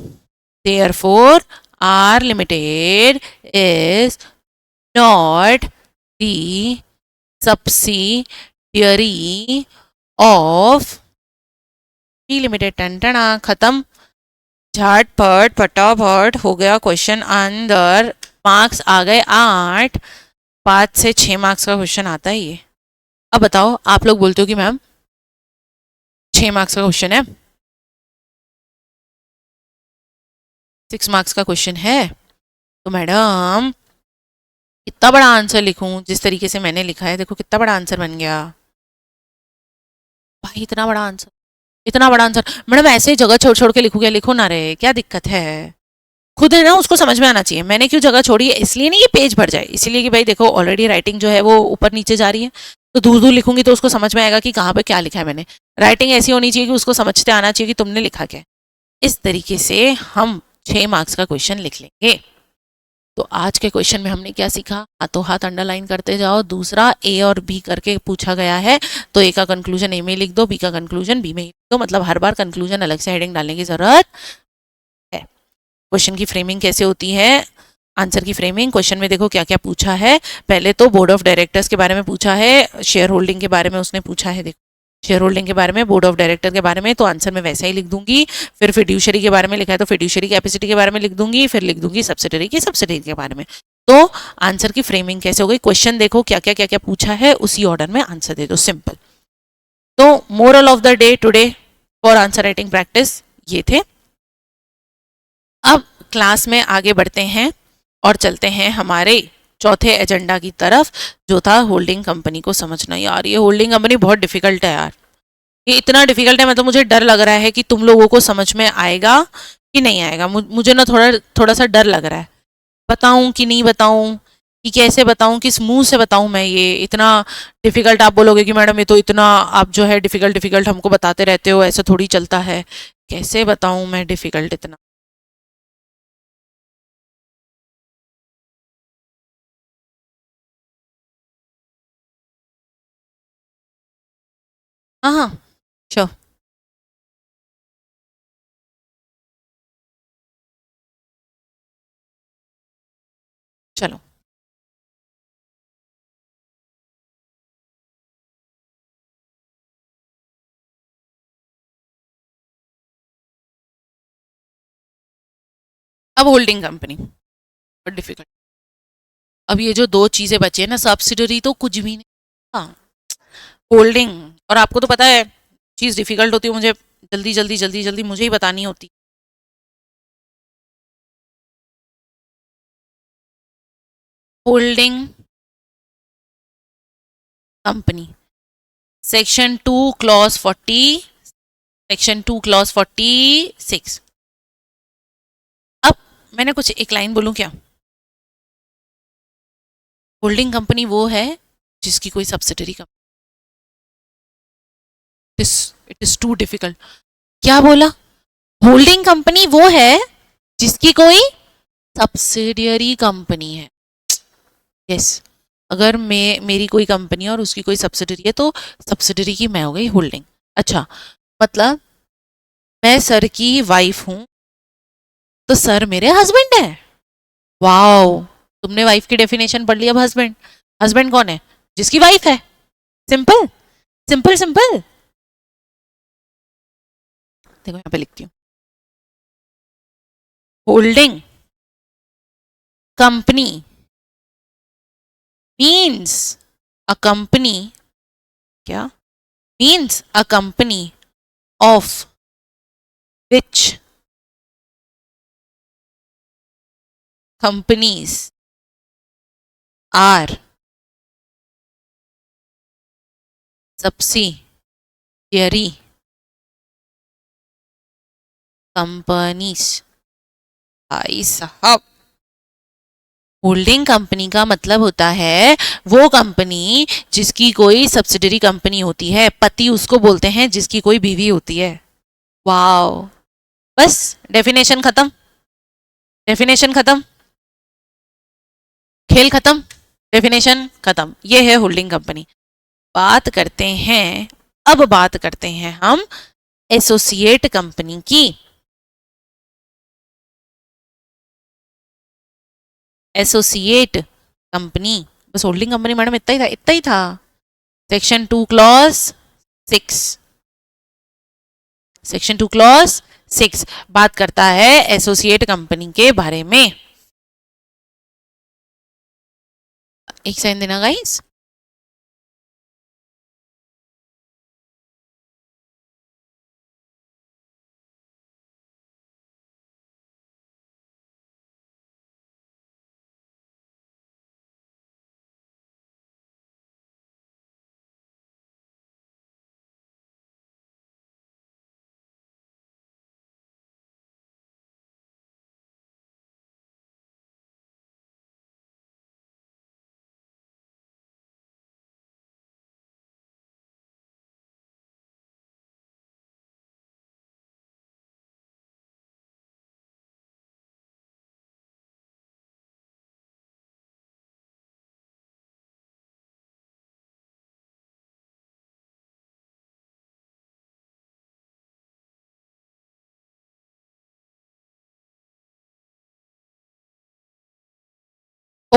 therefore R limited is not the subsidiary of P limited. टंटना खत्म, झटपट फटाफट हो गया क्वेश्चन आंसर, मार्क्स आ गए 8, 5 से 6 मार्क्स का क्वेश्चन आता है ये। अब बताओ, आप लोग बोलते हो कि मैम 6 मार्क्स का क्वेश्चन है, 6 मार्क्स का क्वेश्चन है, तो मैडम कितना बड़ा आंसर लिखूं जिस तरीके से मैंने लिखा है, देखो कितना बड़ा आंसर बन गया भाई, इतना बड़ा आंसर, इतना बड़ा आंसर। मैडम ऐसे जगह छोड़ छोड़ के लिखू, क्या लिखो ना रे, क्या दिक्कत है? खुद है ना, उसको समझ में आना चाहिए मैंने क्यों जगह छोड़ी है, इसलिए नहीं कि पेज भर जाए, इसीलिए कि भाई देखो ऑलरेडी राइटिंग जो है वो ऊपर नीचे जा रही है, तो दूर दूर लिखूंगी तो उसको समझ में आएगा कि कहाँ पे क्या लिखा है मैंने। राइटिंग ऐसी होनी चाहिए कि उसको समझते आना चाहिए कि तुमने लिखा क्या है। इस तरीके से हम 6 मार्क्स का क्वेश्चन लिख लेंगे। तो आज के क्वेश्चन में हमने क्या सीखा, हाथों हाथ अंडरलाइन करते जाओ। दूसरा, ए और बी करके पूछा गया है, तो ए का कंक्लूजन ए में लिख दो, बी का कंक्लूजन बी में लिख दो, मतलब हर बार कंक्लूजन अलग से हेडिंग डालने की जरूरत है। क्वेश्चन की फ्रेमिंग कैसे होती है, आंसर की फ्रेमिंग, क्वेश्चन में देखो क्या क्या पूछा है। पहले तो बोर्ड ऑफ डायरेक्टर्स के बारे में पूछा है, शेयर होल्डिंग के बारे में उसने पूछा है, देखो शेयर होल्डिंग के बारे में, बोर्ड ऑफ डायरेक्टर के बारे में, तो आंसर में वैसा ही लिख दूंगी। फिर फिड्यूशरी के बारे में लिखा है तो फिड्यूशरी कैपेसिटी के बारे में लिख दूंगी, फिर लिख दूंगी सब्सिडरी की सब्सिडरी के बारे में। तो आंसर की फ्रेमिंग कैसे हो गई, क्वेश्चन देखो क्या क्या पूछा है, उसी ऑर्डर में आंसर दे दो, सिंपल। तो moral of the day today for answer writing practice ये थे। अब क्लास में आगे बढ़ते हैं और चलते हैं हमारे चौथे एजेंडा की तरफ, जो था होल्डिंग कंपनी को समझना। यार ये होल्डिंग कंपनी बहुत डिफिकल्ट है यार, ये इतना डिफिकल्ट है, मतलब मुझे डर लग रहा है कि तुम लोगों को समझ में आएगा कि नहीं आएगा। मुझे ना थोड़ा थोड़ा सा डर लग रहा है, बताऊं कि नहीं बताऊं, कि कैसे बताऊं, किस मुंह से बताऊं मैं ये इतना डिफिकल्ट। आप बोलोगे कि मैडम ये तो इतना आप जो है डिफिकल्ट डिफिकल्ट हमको बताते रहते हो, ऐसा थोड़ी चलता है। कैसे बताऊं मैं डिफिकल्ट इतना? हाँ हाँ, श्योर, चलो। अब होल्डिंग कंपनी और डिफिकल्ट, अब ये जो दो चीजें बची है ना, सब्सिडरी तो कुछ भी नहीं, हाँ, होल्डिंग। और आपको तो पता है चीज डिफिकल्ट होती है, मुझे जल्दी जल्दी जल्दी जल्दी मुझे ही बतानी होती। Holding company, section 2 clause 40, section 2 clause 46। अब मैंने कुछ एक लाइन बोलूं क्या? होल्डिंग कंपनी वो है जिसकी कोई subsidiary company, it is too difficult. क्या बोला? होल्डिंग कंपनी वो है जिसकी कोई सब्सिडियरी कंपनी है। यस, अगर मैं मेरी कोई कंपनी है और उसकी कोई सब्सिडरी है, तो सब्सिडरी की मैं हो गई होल्डिंग। अच्छा, मतलब मैं सर की वाइफ हूं, तो सर मेरे हस्बैंड है। वाओ, तुमने वाइफ की डेफिनेशन पढ़ ली, अब हस्बैंड, हस्बैंड कौन है? जिसकी वाइफ है। Simple simple simple. देखो यहाँ पे लिखती हूँ, holding company means a company, क्या means a company of which companies are subsidiary companies. भाई साहब, होल्डिंग कंपनी का मतलब होता है वो कंपनी जिसकी कोई सब्सिडरी कंपनी होती है, पति उसको बोलते हैं जिसकी कोई बीवी होती है। वाओ, बस डेफिनेशन खत्म, डेफिनेशन खत्म, खेल खत्म, डेफिनेशन खत्म, ये है होल्डिंग कंपनी। बात करते हैं, अब बात करते हैं हम एसोसिएट कंपनी की। एसोसिएट कंपनी, बस होल्डिंग कंपनी मैडम इतना ही था, इतना ही था। सेक्शन 2 क्लॉज 6, सेक्शन 2 क्लॉज 6 बात करता है एसोसिएट कंपनी के बारे में। एक सेकंड देना गाइस।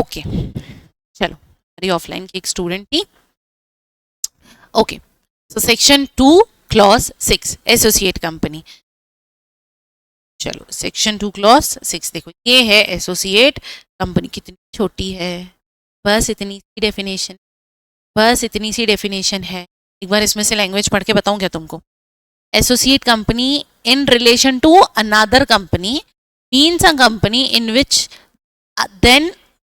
ओके चलो, हमारी ऑफलाइन की एक स्टूडेंट थी। Okay, so section 2 clause 6 associate company. चलो सेक्शन 2 क्लॉज 6 देखो, ये है एसोसिएट कंपनी। कितनी छोटी है, बस इतनी सी डेफिनेशन, बस इतनी सी डेफिनेशन है। एक बार इसमें से लैंग्वेज पढ़ के बताऊं क्या तुमको? Associate company in relation to another company means a company in which then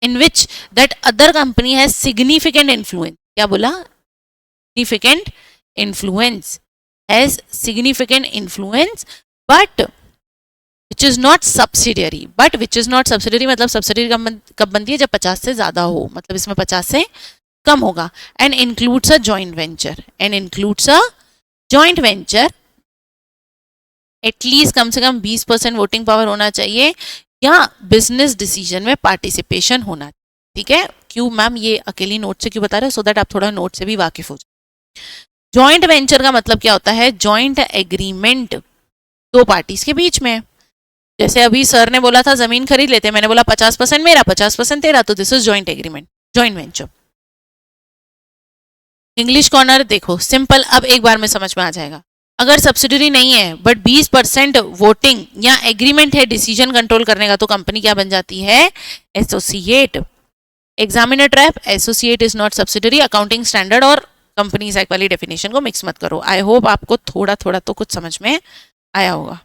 in which that other company has significant influence. क्या बोला? significant influence, has significant influence but which is not subsidiary. but which is not subsidiary मतलब subsidiary कब बनती है? जब 50 से ज़्यादा हो, मतलब इसमें 50 से कम होगा। and includes a joint venture, and includes a joint venture, at least कम से कम 20% वोटिंग पावर होना चाहिए या बिजनेस डिसीजन में पार्टिसिपेशन होना। ठीक है, क्यों मैम ये अकेली नोट से क्यों बता रहे हो? सो दैट आप थोड़ा नोट से भी वाकिफ हो जाए। जॉइंट वेंचर का मतलब क्या होता है? जॉइंट एग्रीमेंट दो पार्टीज के बीच में। जैसे अभी सर ने बोला था जमीन खरीद लेते, मैंने बोला 50% मेरा 50% तेरा, तो this is joint agreement, joint venture. English corner देखो सिंपल, अब एक बार में समझ में आ जाएगा। अगर सब्सिडरी नहीं है बट 20% वोटिंग या एग्रीमेंट है डिसीजन कंट्रोल करने का, तो कंपनी क्या बन जाती है? Associate. Examiner trap, associate is not subsidiary. Accounting standard और कंपनीज एक्ट वाली डेफिनेशन को मिक्स मत करो। आई होप आपको थोड़ा थोड़ा तो कुछ समझ में आया होगा।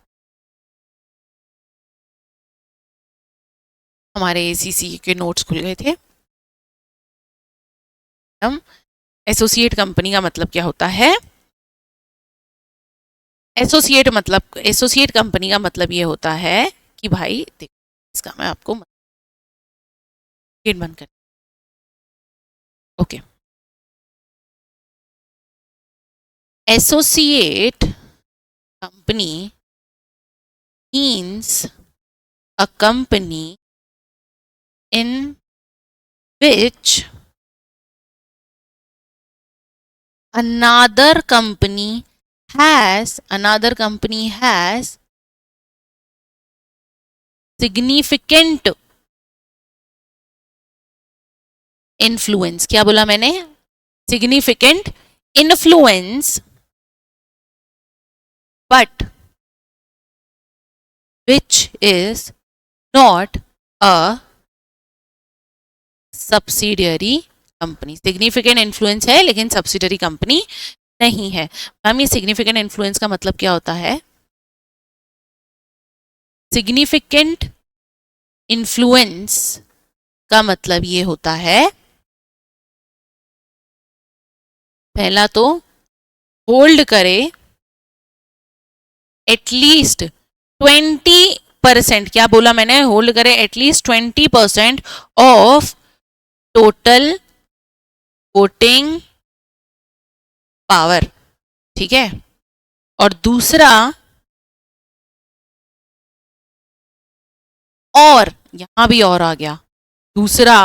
हमारे एसीसी के नोट्स खुल गए थे। एसोसिएट कंपनी का मतलब क्या होता है? एसोसिएट कंपनी का मतलब ये होता है कि भाई देखो, इसका मैं आपको बंद कर। Okay, associate company means a company in which another company has significant influence। क्या बोला मैंने? significant influence but which is not a subsidiary company. Significant influence है लेकिन सब्सिडरी कंपनी नहीं है। मैम ये सिग्निफिकेंट इन्फ्लुएंस का मतलब क्या होता है? सिग्निफिकेंट इन्फ्लुएंस का मतलब ये होता है, पहला तो होल्ड करे एटलीस्ट 20%। क्या बोला मैंने? होल्ड करे at least 20% of total voting power. ठीक है, और दूसरा, और यहां भी और आ गया, दूसरा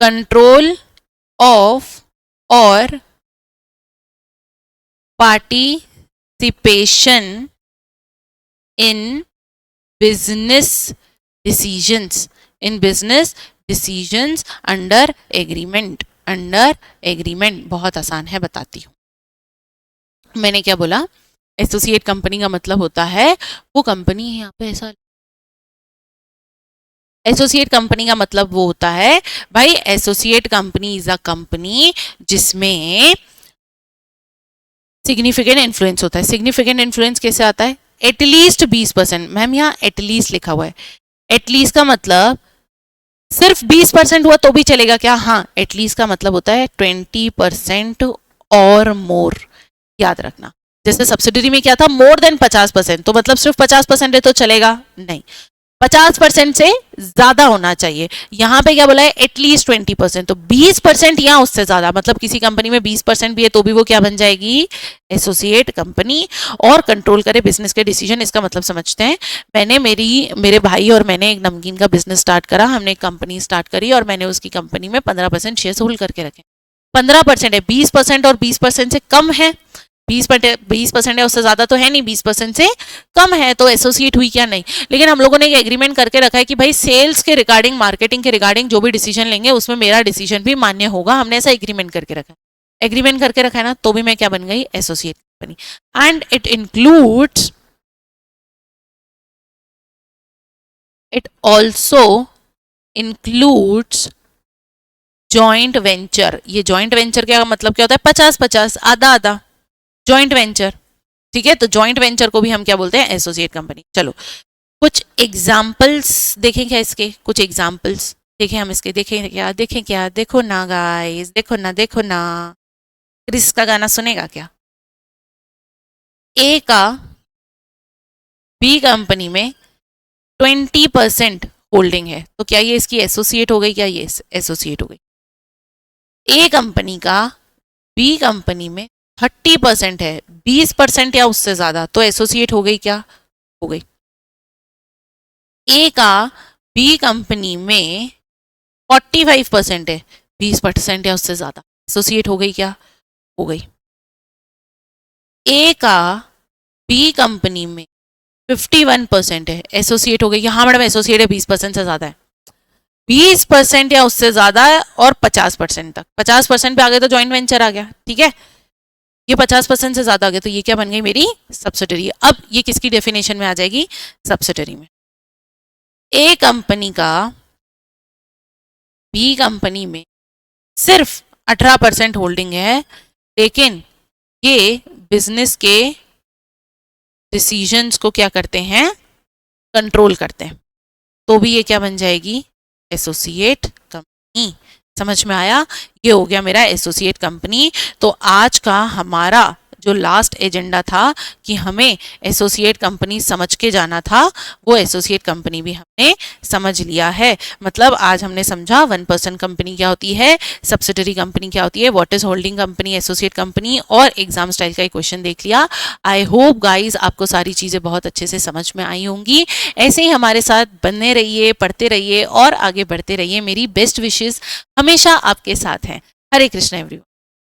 कंट्रोल ऑफ और participation in business decisions, under agreement. बहुत आसान है, बताती हूँ। मैंने क्या बोला? एसोसिएट कंपनी का मतलब होता है वो कंपनी है, यहाँ पे ऐसा एसोसिएट कंपनी का मतलब वो होता है भाई, associate company is a company जिसमें सिग्निफिकेंट इन्फ्लुएंस होता है। सिग्निफिकेंट इन्फ्लुएंस कैसे आता है? एटलीस्ट 20%। मैम यहाँ एटलीस्ट लिखा हुआ है, एटलीस्ट का मतलब सिर्फ 20% हुआ तो भी चलेगा क्या? हाँ, एटलीस्ट का मतलब होता है 20% और मोर। याद रखना, जैसे सब्सिडरी में क्या था? मोर देन 50%, तो मतलब सिर्फ 50% है तो चलेगा नहीं, 50% से ज्यादा होना चाहिए। यहाँ पे क्या बोला है? एटलीस्ट 20%, तो 20% या उससे ज्यादा, मतलब किसी कंपनी में 20% भी है तो भी वो क्या बन जाएगी? Associate company. और कंट्रोल करे बिजनेस के डिसीजन, इसका मतलब समझते हैं। मेरे भाई और मैंने एक नमकीन का बिजनेस स्टार्ट करा, हमने एक कंपनी स्टार्ट करी और मैंने उसकी कंपनी में 15% शेयर होल्ड करके रखे। 15% है, 20% और 20% से कम है, 20% है, उससे ज़्यादा तो है नहीं, 20% से कम है तो एसोसिएट हुई क्या? नहीं। लेकिन हम लोगों ने एक एग्रीमेंट करके रखा है कि भाई सेल्स के रिगार्डिंग, मार्केटिंग के रिगार्डिंग जो भी डिसीजन लेंगे उसमें मेरा डिसीजन भी मान्य होगा, हमने ऐसा एग्रीमेंट करके रखा है। एग्रीमेंट करके रखा है ना, तो भी मैं क्या बन गई? Associate company. And it also includes joint venture. ये जॉइंट वेंचर क्या मतलब क्या होता है? 50-50, आधा आधा जॉइंट वेंचर। ठीक है, तो जॉइंट वेंचर को भी हम क्या बोलते हैं? Associate company. चलो कुछ एग्जाम्पल्स देखें क्या इसके, कुछ एग्जाम्पल्स देखें हम इसके। देखें क्या, देखो ना गाइस, देखो ना, देखो ना। क्रिस का गाना सुनेगा क्या? ए का बी कंपनी में 20% होल्डिंग है, तो क्या ये इसकी एसोसिएट हो गई? क्या ये एसोसिएट हो गई? ए कंपनी का बी कंपनी में 30% है, 20% या उससे ज्यादा, तो एसोसिएट हो गई? क्या हो गई? ए का बी कंपनी में 45% है, 20% या उससे ज्यादा, एसोसिएट हो गई? क्या हो गई? ए का बी कंपनी में 51% है, एसोसिएट हो गई? हाँ मैडम एसोसिएट है, 20% से ज्यादा है, 20% या उससे ज्यादा है और 50% तक। 50% पे आ गए तो ज्वाइंट वेंचर आ गया, ठीक है। ये 50% से ज्यादा आ गया तो ये क्या बन गई? मेरी सब्सिडरी। अब ये किसकी डेफिनेशन में आ जाएगी? सब्सिडरी में। ए कंपनी का बी कंपनी में सिर्फ 18% होल्डिंग है, लेकिन ये बिजनेस के डिसीजंस को क्या करते हैं? कंट्रोल करते हैं, तो भी ये क्या बन जाएगी? Associate company. समझ में आया? ये हो गया मेरा एसोसिएट कंपनी। तो आज का हमारा जो लास्ट एजेंडा था कि हमें एसोसिएट कंपनी समझ के जाना था, वो एसोसिएट कंपनी भी हमने समझ लिया है। मतलब आज हमने समझा 1% कंपनी क्या होती है, सब्सिडरी कंपनी क्या होती है, what is holding company, associate company, और एग्जाम स्टाइल का एक क्वेश्चन देख लिया। आई होप गाइज आपको सारी चीज़ें बहुत अच्छे से समझ में आई होंगी। ऐसे ही हमारे साथ बने रहिए, पढ़ते रहिए और आगे बढ़ते रहिए। मेरी बेस्ट विशेस हमेशा आपके साथ हैं। हरे कृष्ण एवरीवन।